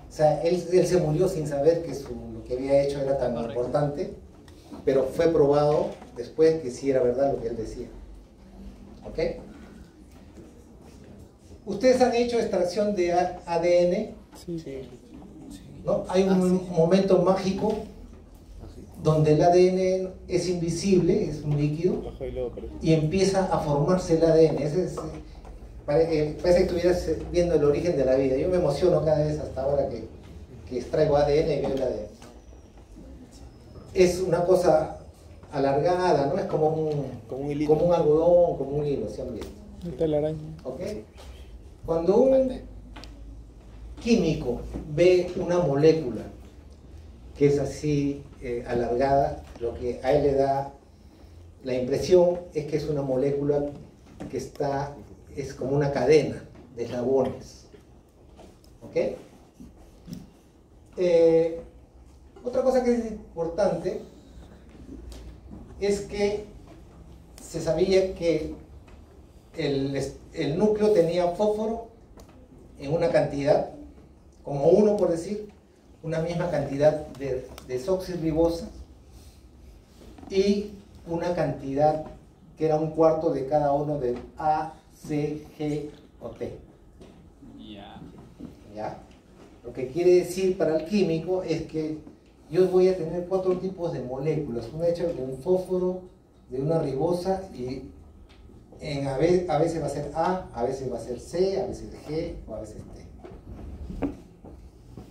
O sea, él se murió sin saber que lo que había hecho era tan importante, pero fue probado después que sí era verdad lo que él decía. ¿Ok? ¿Ustedes han hecho extracción de ADN? Sí. ¿No? Hay un momento mágico donde el ADN es invisible, es un líquido, y empieza a formarse el ADN. Parece que estuvieras viendo el origen de la vida. Yo me emociono cada vez hasta ahora que extraigo ADN y veo el ADN. Es una cosa alargada, ¿no? Es como un hilito. como un algodón, como un hilo, ¿se han visto? Una telaraña. ¿Ok? Cuando un químico ve una molécula que es así alargada, lo que a él le da la impresión es que es una molécula que es como una cadena de eslabones. ¿Ok? Otra cosa que es importante es que se sabía que el núcleo tenía fósforo en una cantidad, como 1 por decir, una misma cantidad de desoxirribosa y una cantidad que era 1/4 de cada uno del A, C, G o T. ¿Ya? Lo que quiere decir para el químico es que yo voy a tener 4 tipos de moléculas, una hecha de un fósforo, de una ribosa y a veces va a ser A veces va a ser C, a veces G o a veces T.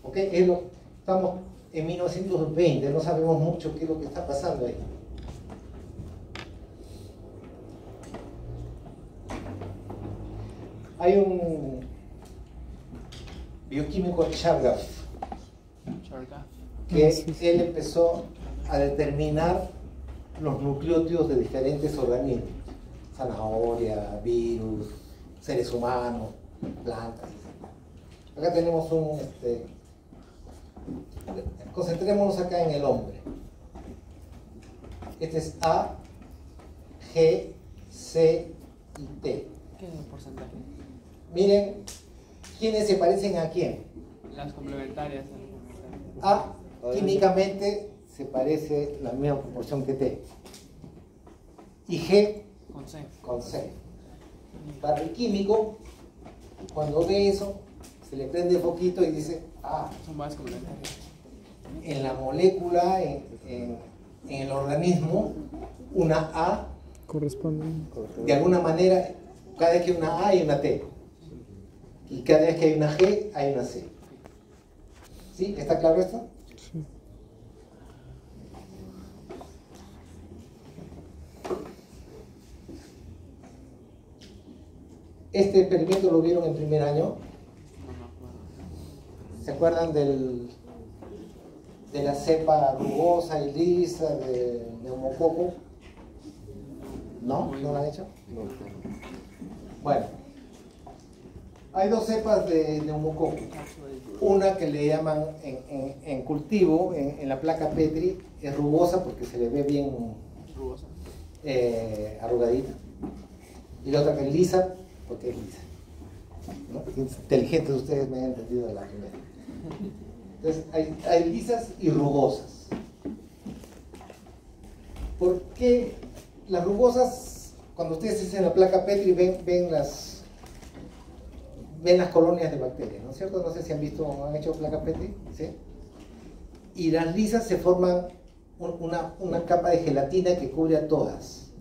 ¿Ok? Estamos en 1920, no sabemos mucho qué es lo que está pasando ahí. Hay un bioquímico, Chargaff, que él empezó a determinar los nucleótidos de diferentes organismos, zanahoria, virus, seres humanos, plantas. Acá tenemos concentrémonos acá en el hombre. Este es A, G, C y T. ¿Qué porcentaje? Miren, ¿quiénes se parecen a quién? Las complementarias. A, químicamente se parece la misma proporción que T. Y G Con C. con C. Para el químico, cuando ve eso, se le prende el foquito y dice, Son más complementarias. en la molécula, en el organismo, una A, Corresponde. de alguna manera, cada vez que hay una A hay una T. Y cada vez que hay una G, hay una C. ¿Sí? ¿Está claro esto? Sí. Este experimento lo vieron en primer año. No me acuerdo. ¿Se acuerdan de la cepa rugosa y lisa de neumococo? ¿No? ¿No lo han hecho? Bueno, hay dos cepas de neumococo. Una que le llaman en cultivo, en la placa Petri, es rugosa porque se le ve bien Rugosa. arrugadita. Y la otra que es lisa porque es lisa. ¿No? Inteligentes ustedes me han entendido de la primera. Entonces, hay lisas y rugosas. ¿Por qué las rugosas, cuando ustedes hacen la placa Petri, ven las colonias de bacterias, ¿no es cierto? No sé si han visto o han hecho placa Petri, ¿sí? Y las lisas se forman una capa de gelatina que cubre a todas.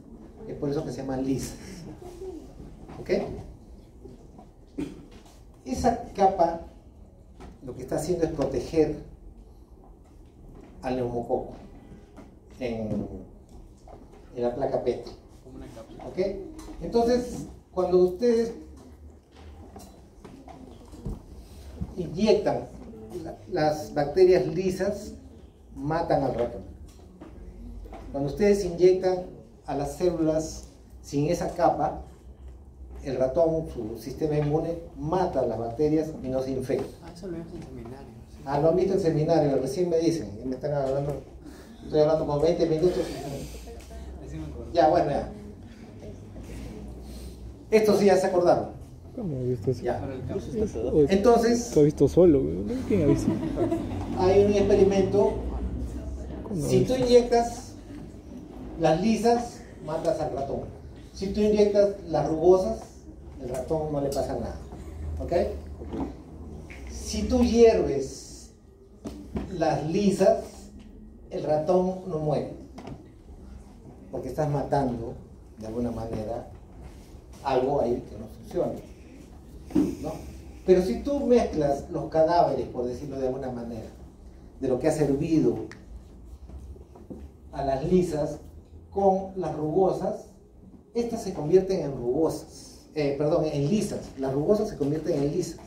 Es por eso que se llaman lisas. ¿Ok? Esa capa lo que está haciendo es proteger al neumococo en la placa Petri. Como una cápsula. ¿Ok? Entonces, cuando ustedes inyectan las bacterias lisas, matan al ratón. Cuando ustedes inyectan a las células sin esa capa, el ratón, su sistema inmune, mata a las bacterias y no se infecta. Eso lo vimos en seminario. Sí. Lo han visto en seminario, recién me dicen, y me están hablando, estoy hablando con 20 minutos. Así me acuerdo. Ya, bueno, ya. Esto sí ya se acordaron. ¿Cómo he visto eso? Ya. Para el caso. Oye, Entonces, ¿tú has visto solo, güey? ¿Quién ha visto? hay un experimento. ¿Cómo Si has tú visto? inyectas las lisas, matas al ratón. Si tú inyectas las rugosas, el ratón no le pasa nada. ¿Ok? Si tú hierves las lisas, el ratón no muere. Porque estás matando, de alguna manera, algo ahí que no funciona. ¿No? Pero si tú mezclas los cadáveres, por decirlo de alguna manera, de lo que ha servido a las lisas con las rugosas, estas se convierten en rugosas, en lisas. Las rugosas se convierten en lisas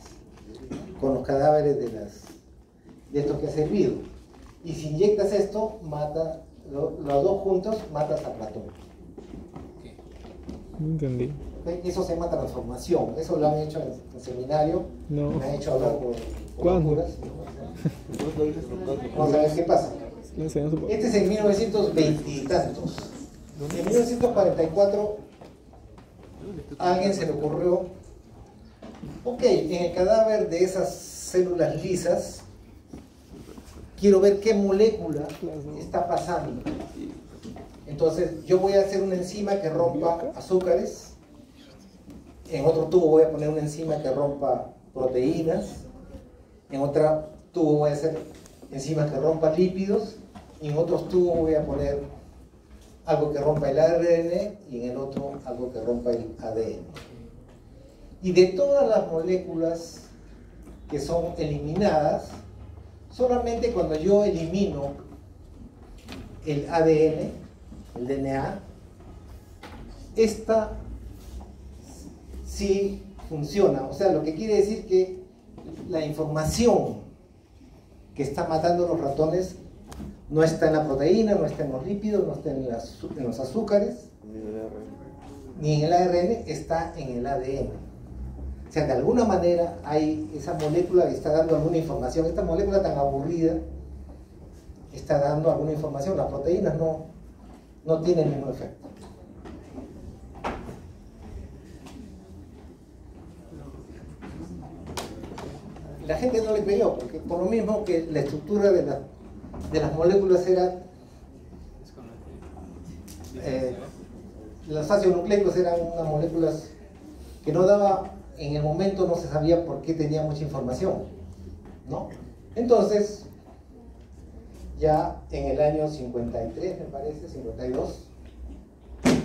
con los cadáveres de esto que ha servido. Y si inyectas esto, mata los dos juntos, matas al ratón. No entendí. ¿Ok? Eso se llama transformación. Eso lo han hecho en seminario. No. Me han hecho hablar por ¿Cuándo? locuras. Vamos a ver qué pasa. Le enseñó su papá. Este es en 1920 y tantos. En 1944 a alguien se le ocurrió, ok, en el cadáver de esas células lisas, quiero ver qué molécula está pasando. Entonces yo voy a hacer una enzima que rompa azúcares, en otro tubo voy a poner una enzima que rompa proteínas, en otro tubo voy a hacer enzimas que rompan lípidos, y en otros tubos voy a poner algo que rompa el ARN y en el otro algo que rompa el ADN. Y de todas las moléculas que son eliminadas, solamente cuando yo elimino el ADN, el DNA, esta sí funciona. O sea, lo que quiere decir que la información que está matando a los ratones no está en la proteína, no está en los lípidos, no está en los azúcares, ni en el ARN, está en el ADN. O sea, de alguna manera hay esa molécula que está dando alguna información. Esta molécula tan aburrida está dando alguna información. Las proteínas no tienen el mismo efecto. La gente no le creyó, porque por lo mismo que la estructura de las moléculas era... los ácidos nucleicos eran unas moléculas que no daba, en el momento no se sabía por qué tenía mucha información, ¿no? Entonces, ya en el año 53, me parece, 52,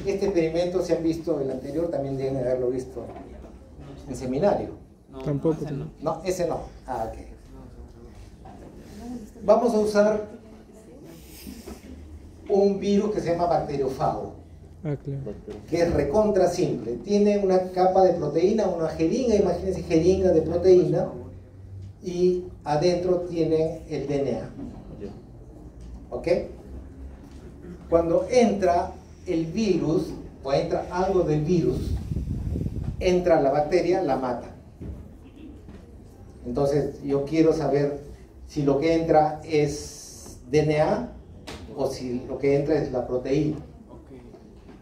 este experimento, se han visto, el anterior también deben haberlo visto en seminario. Tampoco. No, ese no. Ah, ok. Vamos a usar un virus que se llama bacteriófago, Ah, claro. que es recontra simple. Tiene una capa de proteína, una jeringa, imagínense jeringa de proteína, y adentro tiene el DNA. ¿Ok? Cuando entra el virus, o entra algo del virus, entra la bacteria, la mata. Entonces yo quiero saber si lo que entra es DNA o si lo que entra es la proteína.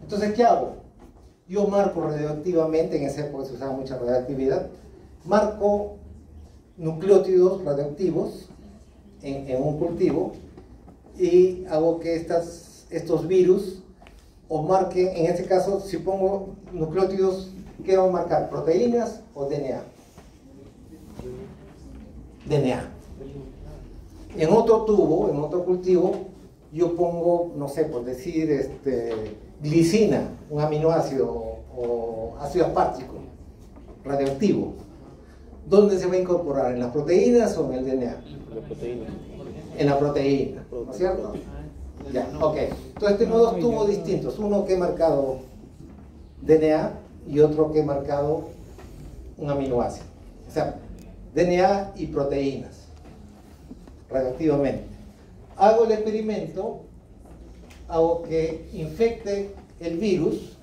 Entonces, ¿qué hago? Yo marco radioactivamente, en esa época se usaba mucha radioactividad, marco nucleótidos radioactivos en un cultivo y hago que estos virus o marquen, en este caso, si pongo nucleótidos, ¿qué van a marcar? ¿Proteínas o DNA? DNA. En otro tubo, en otro cultivo, yo pongo, no sé, por decir, glicina, un aminoácido o ácido aspartico radioactivo. ¿Dónde se va a incorporar? ¿En las proteínas o en el DNA? La proteína. En la proteína, ¿no es cierto? Ya, ok. Entonces tengo dos tubos distintos, uno que he marcado DNA y otro que he marcado un aminoácido. O sea, DNA y proteínas, radioactivamente. Hago el experimento, hago que infecte el virus,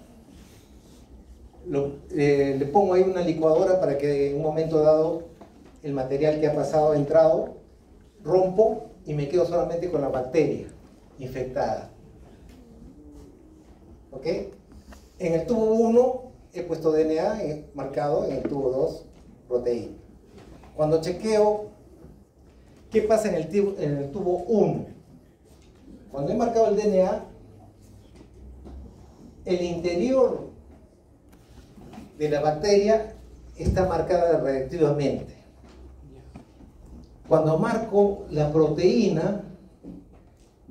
le pongo ahí una licuadora para que en un momento dado el material que ha pasado ha entrado, rompo y me quedo solamente con la bacteria infectada. ¿Ok? En el tubo 1 he puesto DNA marcado, en el tubo 2 proteína. Cuando chequeo, ¿qué pasa en el tubo 1? Cuando he marcado el DNA, el interior de la bacteria está marcada radioactivamente. Cuando marco la proteína,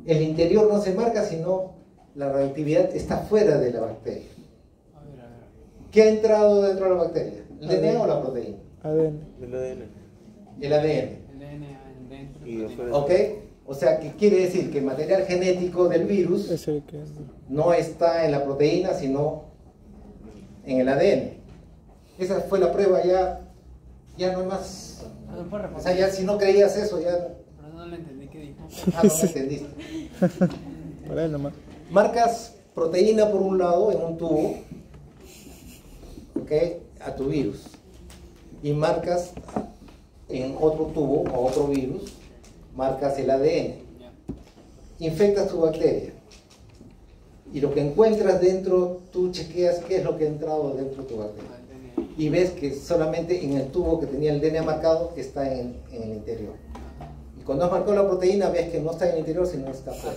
el interior no se marca, sino la radioactividad está fuera de la bacteria. ¿Qué ha entrado dentro de la bacteria? ¿El DNA o la proteína? ADN. El ADN. El ADN. El DNA dentro. Y afuera. ¿Ok? O sea, que quiere decir que el material genético del virus Es el que... no está en la proteína, sino en el ADN. Esa fue la prueba, ya no hay más. O sea, ya si no creías eso, ya Pero no lo entendí, ¿qué dijo? no me entendiste. Para él nomás. Marcas proteína por un lado en un tubo, ¿ok? A tu virus. Y marcas en otro tubo o otro virus, marcas el ADN. Infectas tu bacteria. Y lo que encuentras dentro, tú chequeas qué es lo que ha entrado dentro de tu bacteria. Y ves que solamente en el tubo que tenía el DNA marcado está en el interior. Y cuando has marcado la proteína, ves que no está en el interior, sino está afuera.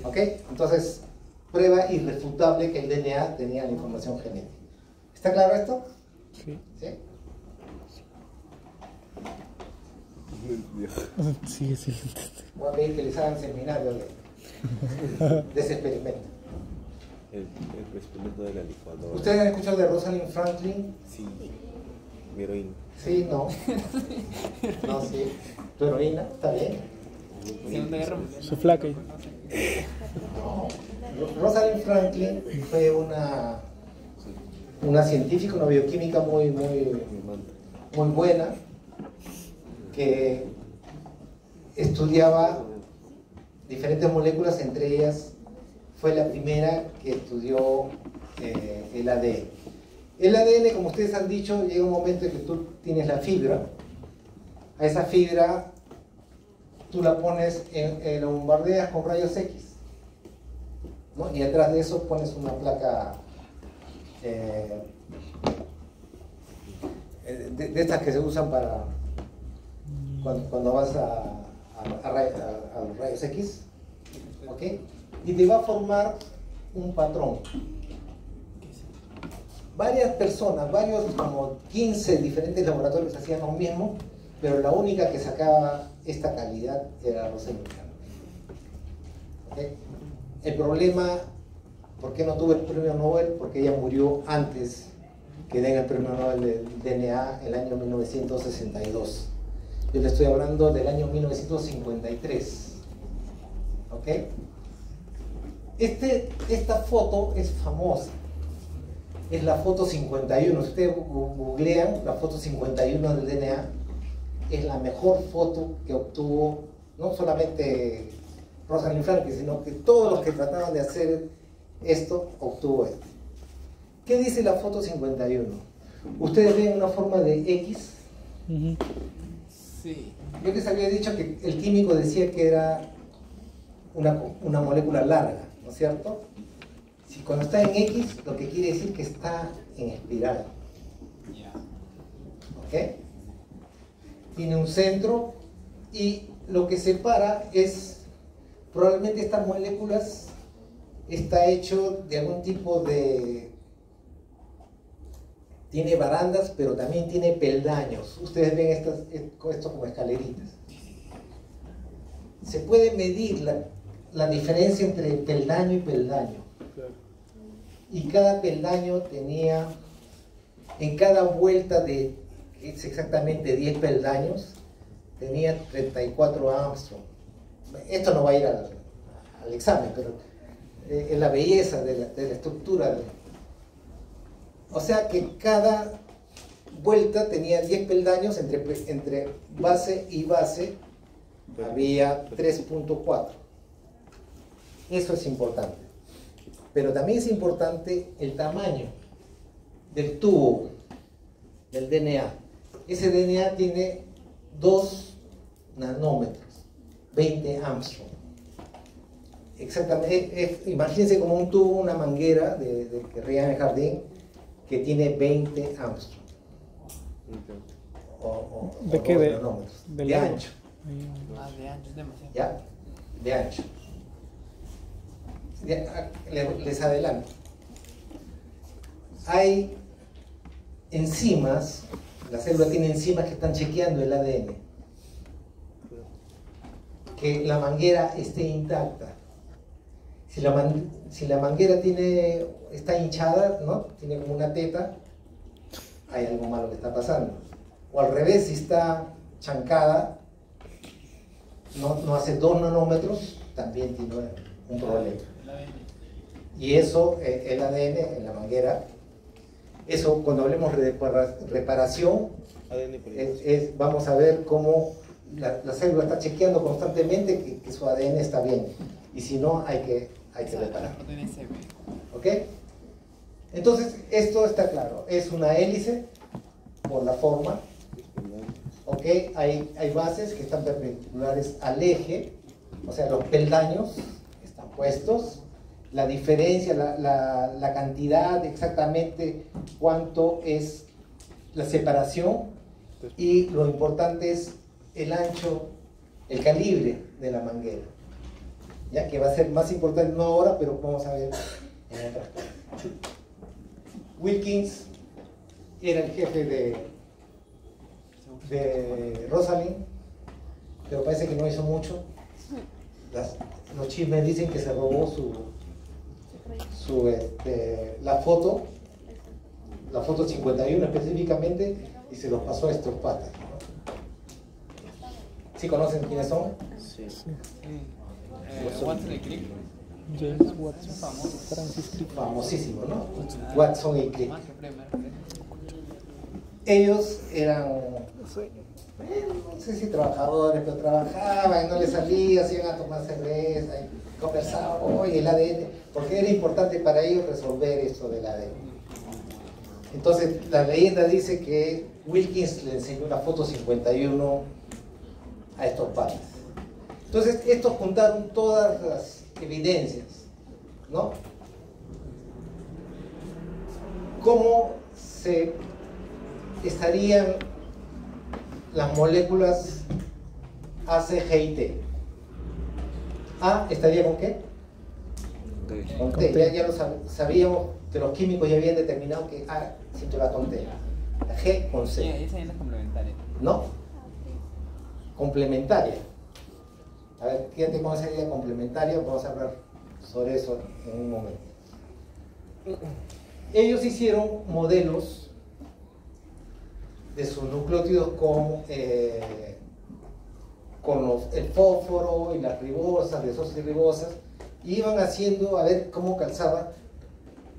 ¿Ok? Entonces, prueba irrefutable que el DNA tenía la información genética. ¿Está claro esto? Sí. ¿Sí? Sí, sí. Voy a pedir que les hagan seminario de de ese experimento. El experimento de la licuadora. ¿Ustedes han escuchado de Rosalind Franklin? Sí. Mi heroína. Sí, no. No, sí. ¿Tu heroína? ¿Está bien? Segunda Guerra Su flaca. No. Rosalind Franklin fue una científica, una bioquímica muy buena, que estudiaba diferentes moléculas, entre ellas fue la primera que estudió el ADN. El ADN, como ustedes han dicho, llega un momento en que tú tienes la fibra. A esa fibra tú la pones, la bombardeas con rayos X, ¿no? Y atrás de eso pones una placa de estas que se usan para cuando vas a los rayos X, ¿ok? Y te va a formar un patrón. Varias personas, como 15 diferentes laboratorios hacían lo mismo, pero la única que sacaba esta calidad era Rosalind Franklin. ¿Okay? El problema, ¿por qué no tuvo el premio Nobel? Porque ella murió antes que den el premio Nobel del DNA en el año 1962. Yo le estoy hablando del año 1953. ¿Ok? Esta foto es famosa. Es la foto 51. Si ustedes googlean la foto 51 del DNA, es la mejor foto que obtuvo no solamente Rosalind Franklin, sino que todos los que trataban de hacer esto, obtuvo esto. ¿Qué dice la foto 51? Ustedes ven una forma de X. Sí. Yo les había dicho que el químico decía que era una molécula larga, ¿no es cierto? Si cuando está en X, lo que quiere decir que está en espiral. ¿Ok? Tiene un centro y lo que separa es, probablemente estas moléculas está hecho de algún tipo de, tiene barandas, pero también tiene peldaños. Ustedes ven esto como escaleritas. Se puede medir la diferencia entre peldaño y peldaño. Y cada peldaño tenía, en cada vuelta de, es exactamente 10 peldaños, tenía 34 Armstrong. Esto no va a ir al examen, pero es la belleza de la estructura. O sea que cada vuelta tenía 10 peldaños, entre base y base había 3.4. Eso es importante. Pero también es importante el tamaño del tubo del DNA. Ese DNA tiene 2 nanómetros, 20 Armstrong. Exactamente, imagínense como un tubo, una manguera que riega en el jardín, que tiene 20 Armstrong. ¿De qué? Nanómetros. De ancho. De ancho, es demasiado. ¿Ya? De ancho. Les adelanto. Hay enzimas, la célula tiene enzimas que están chequeando el ADN. Que la manguera esté intacta. Si la manguera está hinchada, ¿no? Tiene como una teta, hay algo malo que está pasando. O al revés, si está chancada, no hace 2 nanómetros, también tiene un problema. Y eso, el ADN en la manguera, eso cuando hablemos de reparación, vamos a ver cómo la célula está chequeando constantemente que su ADN está bien. Y si no, hay que reparar. ¿Ok? Entonces, esto está claro. Es una hélice por la forma. ¿Ok? Hay bases que están perpendiculares al eje. O sea, los peldaños están puestos. La diferencia, la cantidad, exactamente cuánto es la separación. Y lo importante es el ancho, el calibre de la manguera. Ya que va a ser más importante no ahora, pero vamos a ver en otras cosas. Wilkins era el jefe de Rosalind, pero parece que no hizo mucho. los chismes dicen que se robó la foto 51 específicamente, y se los pasó a estos patas, ¿no? ¿Sí conocen quiénes son? Sí. Watson y Crick. James Watson. Famoso. Francis Crick. Famosísimo, ¿no? Watson y Crick. Más que Bremer. Ellos eran, no sé si trabajadores, pero trabajaban, no les salía, se iban a tomar cerveza, y conversaban, oye, el ADN, porque era importante para ellos resolver esto del ADN. Entonces, la leyenda dice que Wilkins le enseñó la foto 51 a estos padres. Entonces, estos juntaron todas las evidencias, ¿no? ¿Cómo se estarían las moléculas A, C, G y T? A estaría con qué? Con T. Ya lo sabíamos que los químicos ya habían determinado que A siempre va con T. La G con C. Sí, esa es la complementaria. ¿No? Complementaria. A ver, fíjate cómo sería complementaria. Vamos a hablar sobre eso en un momento. Ellos hicieron modelos de sus nucleótidos con el fósforo y las ribosas, desoxirribosas, y iban haciendo a ver cómo calzaba,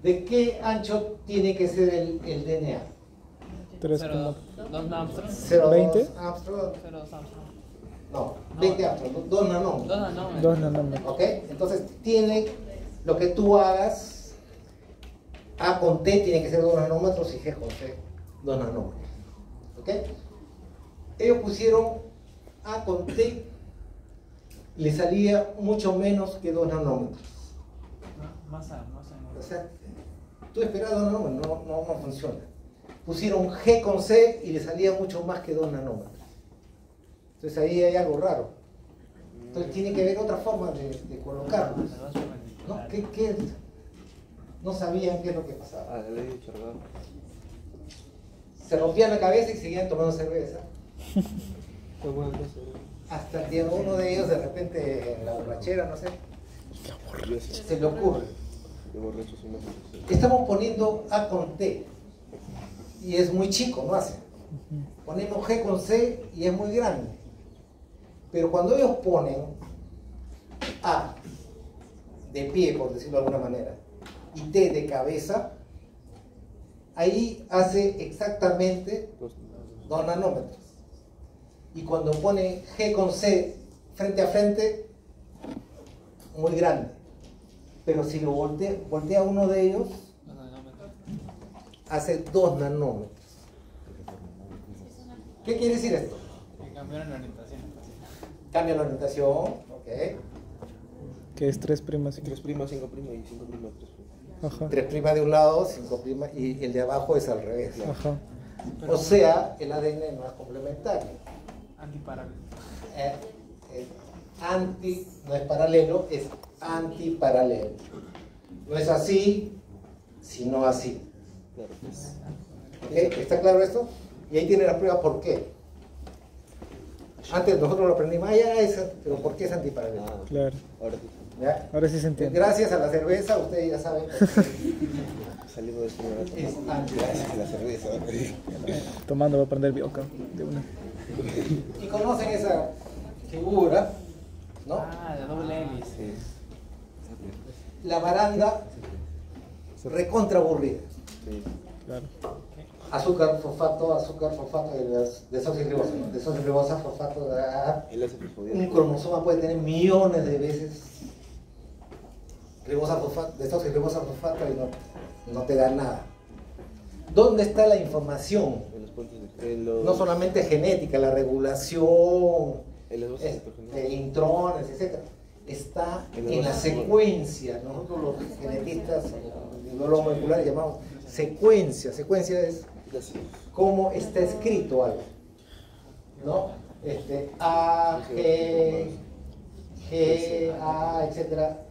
de qué ancho tiene que ser el DNA. 3,2 2 Armstrong. 20. Armstrong, 0 Armstrong. no, 20 Armstrong, 2 nanómetros. 2 nanómetros. 2 nanómetros. ¿Ok? Entonces tiene lo que tú hagas, A con T tiene que ser 2 nanómetros y G con C 2 nanómetros. ¿Ok? Ellos pusieron A con T y le salía mucho menos que 2 nanómetros. Más A. O sea, tú esperas 2 nanómetros, no funciona. Pusieron G con C y le salía mucho más que 2 nanómetros. Entonces ahí hay algo raro. Entonces tiene que haber otra forma de colocarlos. ¿No? ¿Qué? No sabían qué es lo que pasaba. Ah, le he dicho, ¿verdad? Se rompían la cabeza y seguían tomando cerveza. Qué buena cosa, Hasta que uno de ellos de repente en la borrachera, no sé, Yo sí. se le ocurre. De borrachos y más. Estamos poniendo A con T y es muy chico, no hace. Ponemos G con C y es muy grande. Pero cuando ellos ponen A de pie, por decirlo de alguna manera, y T de cabeza, ahí hace exactamente 2 nanómetros. Y cuando pone G con C frente a frente, muy grande. Pero si lo voltea uno de ellos, 2 nanómetros. hace 2 nanómetros. ¿Qué quiere decir esto? Que cambiaron la orientación. Cambia la orientación, ok. Que es 3 primas. 3 primas, 5 primas y 5 primas, 3 primas. Ajá. 3' de un lado, 5' y el de abajo es al revés. Ajá. O sea, el ADN no es complementario. Antiparalelo. No es paralelo, es antiparalelo. No es así, sino así. Claro, pues. ¿Ok? ¿Está claro esto? Y ahí tiene la prueba por qué. Antes nosotros lo aprendimos, pero ¿por qué es antiparalelo? Ah, Claro. ahora sí. ¿Ya? Ahora sí se entiende. Gracias a la cerveza, ustedes ya saben por qué Salimos de este lugar. es antiparalelo. Gracias a la cerveza. Tomando va a prender bioca de una. Y conocen esa figura, ¿no? Ah, la doble hélice. Sí. La baranda recontra aburrida. Sí. Claro. Azúcar, fosfato de desoxirribosa, ¿no? Desoxirribosa, fosfato, Él hace fosfodías. un cromosoma puede tener millones de veces desoxirribosa, fosfato y no te da nada. ¿Dónde está la información? En los puentes de los... No solamente genética, la regulación, En los bases citogénicos. intrones, etc. Está en la secuencia. Nosotros los genetistas, biólogos moleculares llamamos secuencia. Secuencia es cómo está escrito algo, ¿no? A, G, A, etcétera.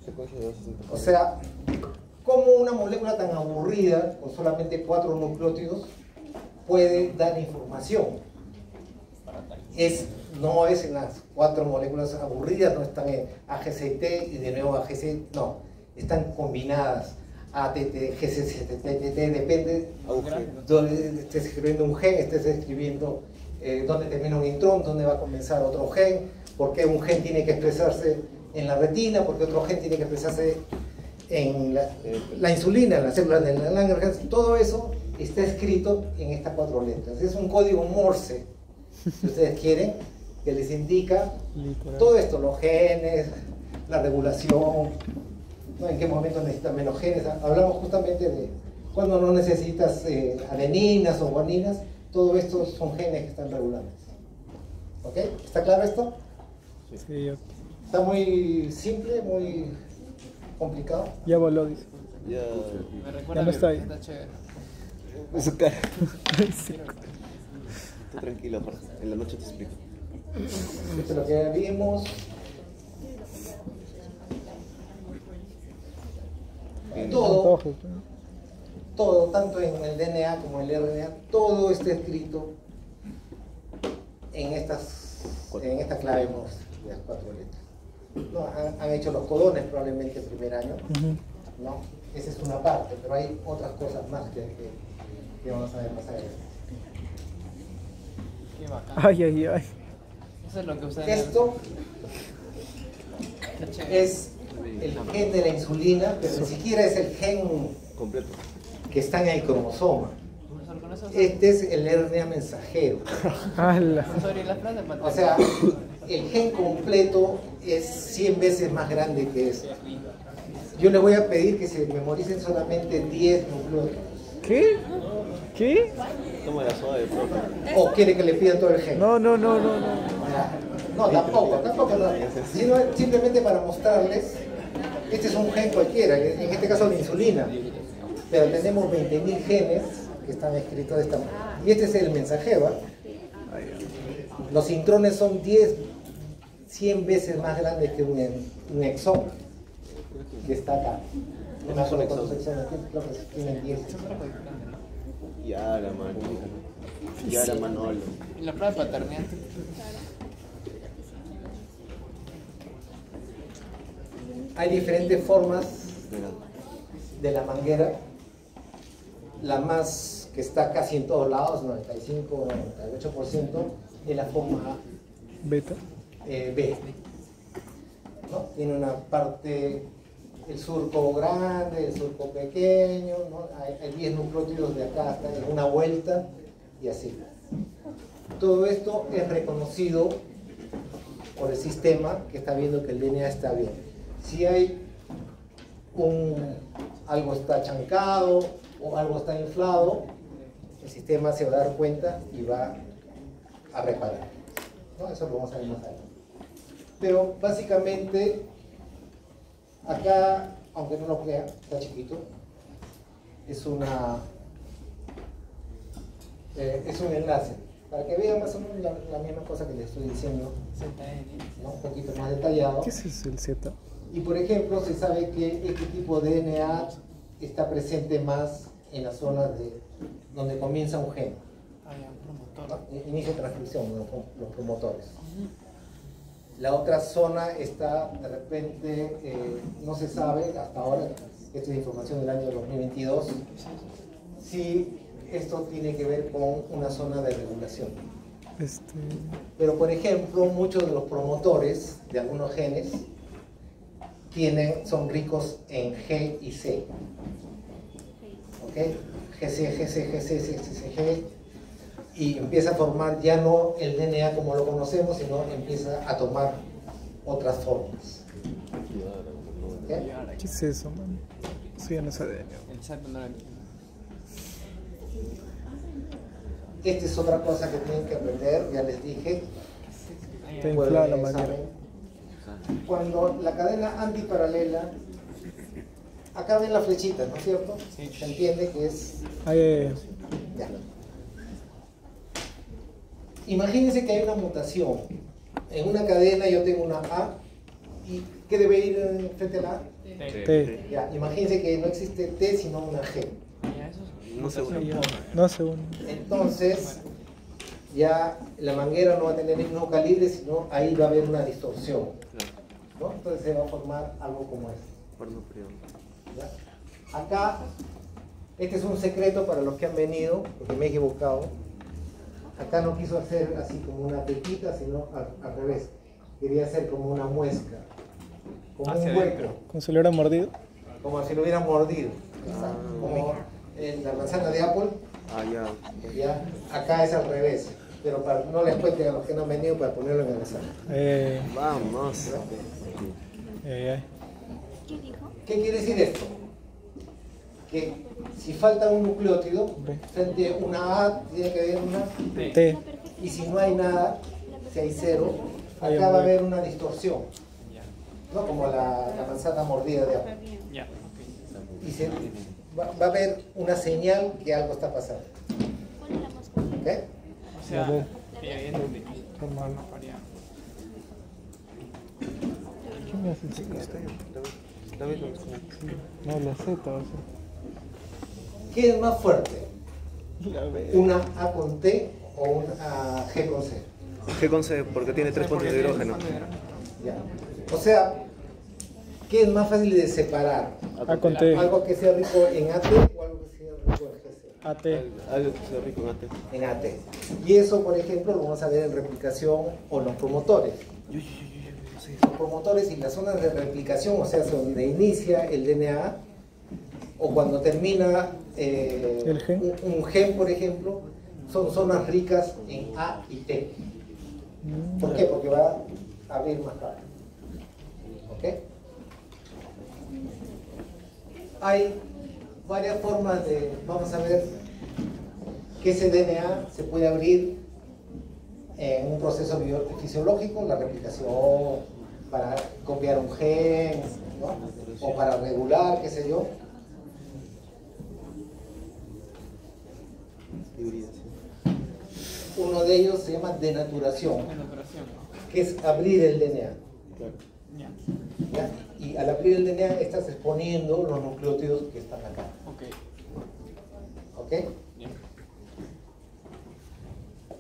Secuencia de bases O sea, cómo una molécula tan aburrida, con solamente 4 nucleótidos, puede dar información. no es en las 4 moléculas aburridas, no están en AGCT y de nuevo AGC, no, están combinadas. ATT, GCCTT, depende donde estés escribiendo un gen, estés escribiendo dónde termina un intrón, dónde va a comenzar otro gen, por qué un gen tiene que expresarse en la retina, por qué otro gen tiene que expresarse en la insulina, en las células del Langerhans. Todo eso está escrito en estas 4 letras. Es un código Morse, si ustedes quieren, que les indica todo esto, los genes, la regulación, ¿no? En qué momento necesitas menos genes. Hablamos justamente de cuando no necesitas adeninas o guaninas. Todo esto son genes que están regulados. ¿Ok? ¿Está claro esto? Sí, ya, Está muy simple, muy complicado. ya voló, dice. Ya. Me recuerda Ya no está ahí. está chévere. Su cara. Sí. Tú tranquilo, Jorge. En la noche te explico. Esto es lo que vimos. Todo, Antojos, ¿no? todo, tanto en el DNA como en el RNA, todo está escrito en esta clave Morse, las 4 letras. ¿No? Han hecho los codones probablemente el primer año, Ujú. ¿no? Esa es una parte, pero hay otras cosas más que vamos a ver más adelante. Qué bacán. Ay, ay, ay. Eso es lo que ustedes... Esto Está chévere. es el gen de la insulina, pero ni siquiera es el gen Completo. que está en el cromosoma. Profesor, con eso... Este es el RNA mensajero. ¡Hala! Profesor, ¿y la frase de O sea, el gen completo es 100 veces más grande que eso. Yo les voy a pedir que se memoricen solamente 10 nucleótidos. ¿Qué? ¿Qué? Toma la soda de profe. ¿O quiere que le pidan todo el gen? No, no, no, no, no. No, tampoco no. Sino simplemente para mostrarles, este es un gen cualquiera, en este caso la insulina. Pero tenemos 20.000 genes que están escritos de esta manera. Y este es el mensajero. Los intrones son 100 veces más grandes que un exón, que está acá. No me acuerdo cuántos exones tienen, creo que tienen 10. Ya la mano. Ya la Manolo. ¿Y la prueba de paternidad? Hay diferentes formas de la manguera. La más que está casi en todos lados, 95, 98%, es la forma Beta. B. ¿No? Tiene una parte, el surco grande, el surco pequeño, ¿no? Hay 10 nucleótidos de acá hasta en una vuelta y así. Todo esto es reconocido por el sistema que está viendo que el DNA está bien. Si hay algo está chancado o algo está inflado, el sistema se va a dar cuenta y va a reparar, ¿no? Eso lo vamos a ver más adelante. Pero básicamente, acá, aunque no lo crean, está chiquito, es un enlace, para que vean más o menos la misma cosa que les estoy diciendo, ¿no? Un poquito más detallado. ¿Qué es el Z? Y por ejemplo, se sabe que este tipo de DNA está presente más en las zonas donde comienza un gen, ¿no? Inicio de transcripción, los promotores. La otra zona está, de repente, no se sabe hasta ahora, esta es información del año 2022, si esto tiene que ver con una zona de regulación. Pero por ejemplo, muchos de los promotores de algunos genes son ricos en G y C. ¿Ok? GC, GC, GC, GC, y empieza a formar ya no el DNA como lo conocemos, sino empieza a tomar otras formas. ¿Okay? ¿Qué es eso, man? Eso ya no es ADN. Exacto, no lo entiendo. Esta es otra cosa que tienen que aprender, ya les dije. Está inflada la manguera. Cuando la cadena antiparalela, acá ven la flechita, ¿no es cierto? Sí. Se entiende que es... Ya. Imagínense que hay una mutación. En una cadena yo tengo una A, ¿y qué debe ir frente a la A? T. Ya, imagínense que no existe T sino una G. Ya, eso es... No sé, No sé, un... Entonces, ya la manguera no va a tener el mismo calibre, sino ahí va a haber una distorsión, ¿no? Entonces se va a formar algo como esto. ¿Ya? Acá, este es un secreto para los que han venido, porque me he equivocado. Acá no quiso hacer así como una pepita, sino al revés. Quería hacer como una muesca, como un hueco, ¿Cómo se lo hubiera mordido? como si lo hubieran mordido. Como en la manzana de Apple, ya, acá es al revés. Pero para no les cuenten a los que no han venido para ponerlo en el examen. Vamos. ¿Qué quiere decir esto? Que si falta un nucleótido, frente a una A tiene que haber una T. y si no hay nada, si hay cero, acá va a haber una distorsión, ¿no? Como la manzana mordida de Apple. Ya. Y va a haber una señal que algo está pasando. ¿Ok? O sea, evidente. Normal. ¿Qué me hace así? No, la Z va a ser. ¿Qué es más fuerte? La B. ¿Una A con T o una G con C? G con C, porque tiene 3 puntos de hidrógeno. Ya. O sea, ¿qué es más fácil de separar? A con T. ¿Algo que sea rico en AT o algo que sea rico en GC? AT. Algo que sea rico en AT. En AT. Y eso, por ejemplo, lo vamos a ver en replicación o en los promotores. Los promotores y las zonas de replicación, o sea, donde inicia el DNA o cuando termina ¿El gen? un gen, por ejemplo, son zonas ricas en A y T. ¿Por qué? Porque va a abrir más rápido. ¿Ok? Hay varias formas de, vamos a ver, que ese DNA se puede abrir en un proceso fisiológico, la replicación, para copiar un gen, ¿no? O para regular, qué sé yo. Uno de ellos se llama denaturación, que es abrir el DNA. Ya. ¿Ya? Y al abrir el DNA estás exponiendo los nucleótidos que están acá. Ok. ¿Ok? Ya.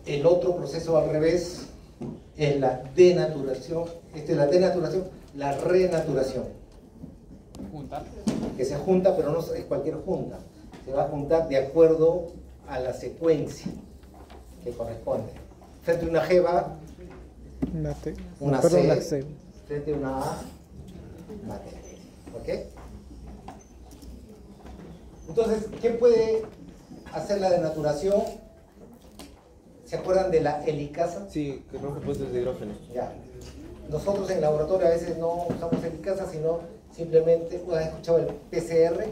El otro proceso al revés es la denaturación. Esta es la denaturación, la renaturación. Juntar. Que se junta, pero no es cualquier junta. Se va a juntar de acuerdo a la secuencia que corresponde. Frente a una G va Una T. una Perdón, C, la C. frente a una A, una T. ¿Ok? Entonces, ¿qué puede hacer la denaturación? ¿Se acuerdan de la helicasa? Sí, que rompe puestos de hidrógeno. Ya. Nosotros en el laboratorio a veces no usamos helicasa, sino simplemente, ¿has escuchado el PCR?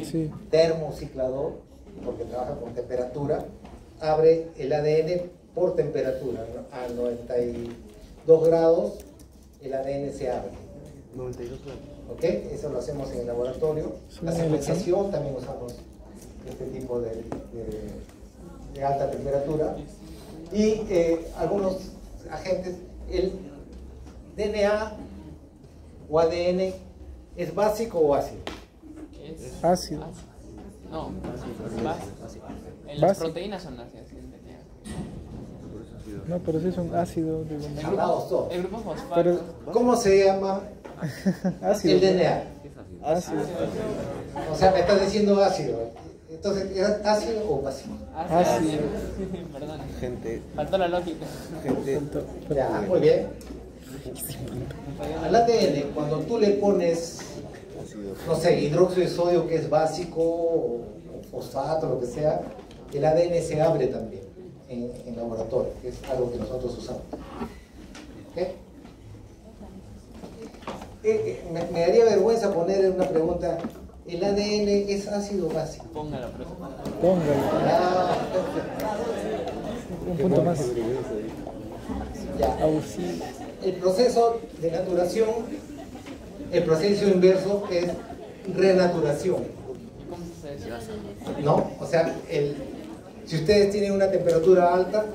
Sí. Termociclador, porque trabaja con temperatura, abre el ADN por temperatura, ¿no? A 92 grados el ADN se abre. 92 grados. ¿Ok? Eso lo hacemos en el laboratorio. La Sí, en el secuenciación también usamos este tipo de alta temperatura. Y algunos agentes, el DNA o ADN, ¿es básico o ácido? Es Ácido. No, es básico. Las Básico. proteínas son ácidas. el DNA. No, pero sí es un ácido. Digo, El no. Hablados todos. El grupo fosfato. Pero ¿Cómo se llama ácido. el DNA? Ácido. O sea, me estás diciendo ácido. Entonces, ¿es ácido o básico? Ácido. Perdón. Gente, Faltó la lógica. gente. Ya, muy bien. Al ADN, cuando tú le pones, no sé, hidróxido de sodio, que es básico, o fosfato, lo que sea, el ADN se abre también en laboratorio, que es algo que nosotros usamos. ¿Ok? Me daría vergüenza poner una pregunta, ¿el ADN es ácido o básico? Póngalo, pero Póngalo. Ah, Un punto más. ya. Auxilio. El proceso de naturación, el proceso inverso es renaturación, ¿cómo se hace eso? ¿no? O sea, si ustedes tienen una temperatura alta,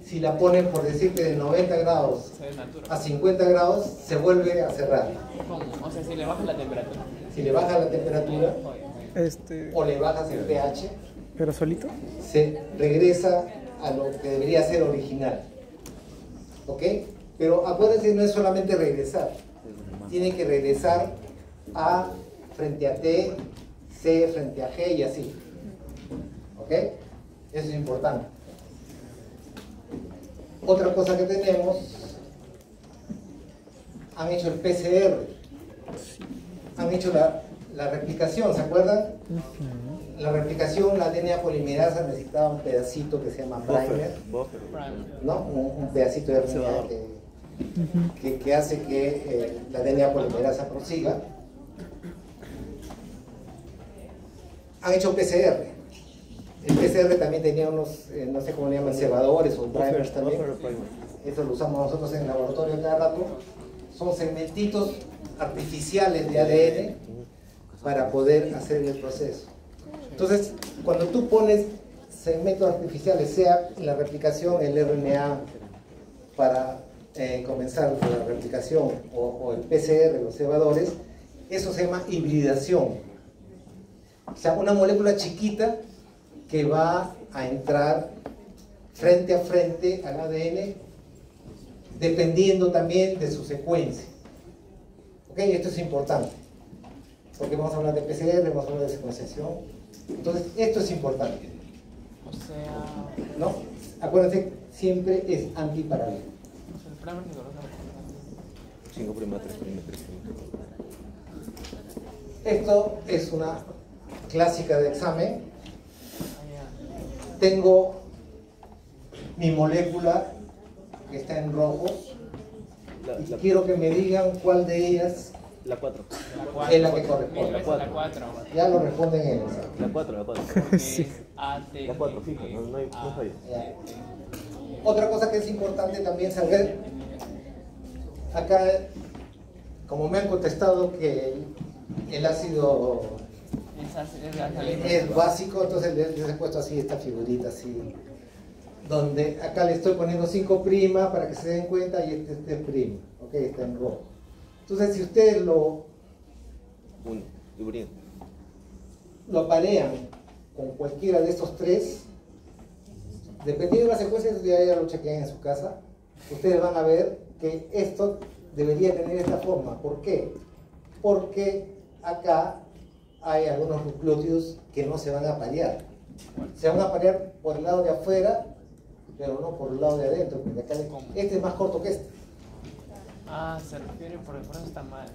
si la ponen, por decirte, de 90 grados Se denatura. a 50 grados, se vuelve a cerrar. ¿Cómo? O sea, si le baja la temperatura. Si le bajas la temperatura Oye, o le bajas el pH, ¿Pero solito? se regresa a lo que debería ser original. ¿Ok? Pero acuérdense, no es solamente regresar. Tiene que regresar A frente a T, C frente a G y así. ¿Ok? Eso es importante. Otra cosa que tenemos, han hecho el PCR, han hecho la replicación, ¿se acuerdan? La replicación, la DNA polimerasa necesitaba un pedacito que se llama primer, ¿no? Un pedacito de RNA que hace que la DNA polimerasa prosiga. Han hecho PCR. El PCR también tenía unos, no sé cómo le llaman, cebadores o primers también. Eso lo usamos nosotros en el laboratorio cada rato. Son segmentitos artificiales de ADN para poder hacer el proceso. Entonces, cuando tú pones segmentos artificiales, sea en la replicación, el RNA para comenzar la replicación o el PCR, los cebadores, eso se llama hibridación. O sea, una molécula chiquita que va a entrar frente a frente al ADN, dependiendo también de su secuencia. ¿Ok? Esto es importante, porque vamos a hablar de PCR, vamos a hablar de secuenciación. Entonces, esto es importante. O sea... ¿No? Acuérdense, siempre es antiparalelo. El primer ni dolor. 5', 3', 3'. Esto es una clásica de examen. Tengo mi molécula que está en rojo y quiero que me digan cuál de ellas La 4. es la que corresponde. La 4. Ya lo responden en el examen. La 4. Sí. La 4, fija, no hay fallo. Ya. Otra cosa que es importante también saber, acá, como me han contestado que el ácido es básico, entonces les he puesto así esta figurita así, donde acá le estoy poniendo 5' para que se den cuenta y este es prima, ok, está en rojo. Entonces si ustedes lo aparean con cualquiera de estos tres, dependiendo de la secuencia, ya lo chequean en su casa, ustedes van a ver que esto debería tener esta forma. ¿Por qué? Porque acá hay algunos nucleótidos que no se van a parear. Se van a parear por el lado de afuera, pero no por el lado de adentro, porque acá este es más corto que este. Ah, se refiere, por eso está mal.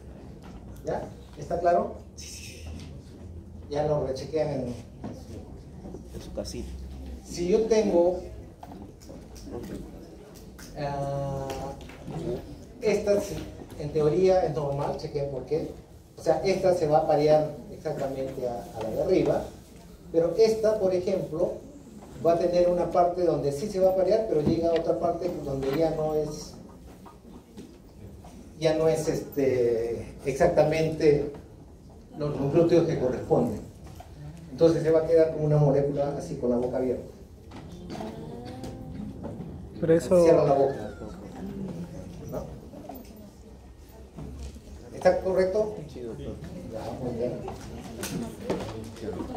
¿Ya? ¿Está claro? Ya lo rechequean en su casita. Si yo tengo esta, en teoría es normal, chequen por qué. O sea, esta se va a parear exactamente a la de arriba, pero esta, por ejemplo, va a tener una parte donde sí se va a parear, pero llega a otra parte donde ya no es exactamente los nucleótidos que corresponden. Entonces se va a quedar como una molécula así con la boca abierta. Pero eso... Cierra la boca. ¿No? ¿Está correcto? Sí, doctor. Ya, muy bien.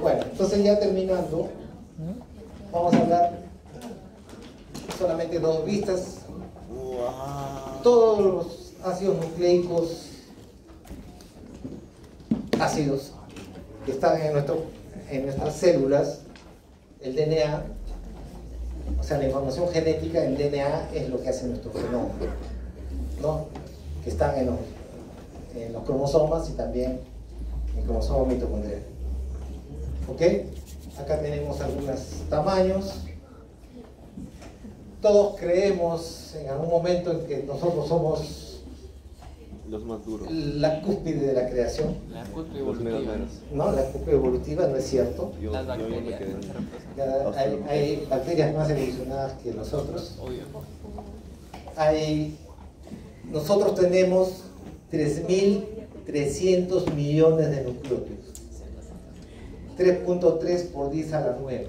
Bueno, entonces ya terminando, vamos a hablar solamente dos vistas. Todos los ácidos nucleicos, ácidos que están en nuestras células, el DNA, o sea, la información genética del DNA es lo que hace nuestro genoma, ¿no? Que están en los cromosomas y también en el cromosoma mitocondrial. ¿Ok? Acá tenemos algunos tamaños. Todos creemos en algún momento en que nosotros somos los más duros. la cúspide de la creación. La cúspide Los menos evolutiva. menos. No, la cúspide evolutiva no es cierto. Las me bacterias quedé no se representan. Hay bacterias más evolucionadas que nosotros. Obvio. Nosotros tenemos 3.300 millones de nucleótidos. 3.3 por 10 a la 9.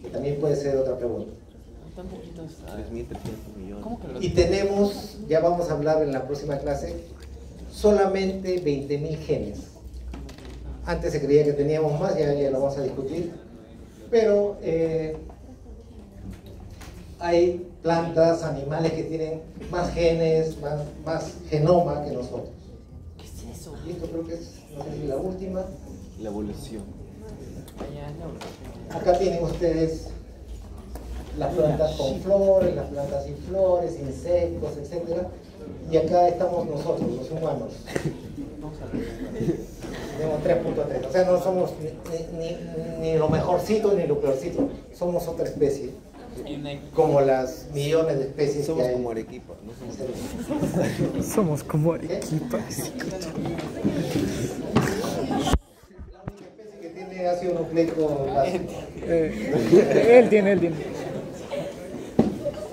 Que también puede ser otra pregunta. Tan poquitos. 3.300 millones. ¿Cómo que los Y tenemos, ya vamos a hablar en la próxima clase, solamente 20.000 genes. Antes se creía que teníamos más, ya lo vamos a discutir. Pero hay plantas, animales que tienen más genes, más genoma que nosotros. ¿Qué es eso? Y esto creo que es, no sé si la última. La evolución. Allá es la evolución. Acá tienen ustedes las plantas con flores, las plantas sin flores, insectos, etc. Y acá estamos nosotros, los humanos. Tenemos 3.3. O sea, no somos ni lo mejorcito ni lo peorcito. Somos otra especie. Como las millones de especies Somos que hay. como Arequipa, ¿no? Somos como ¿Qué? Arequipa. La única especie que tiene ácido nucleico básico. Él tiene.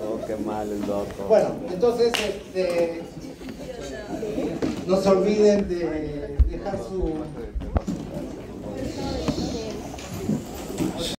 Oh, qué mal el loco. Bueno, entonces no se olviden de dejar su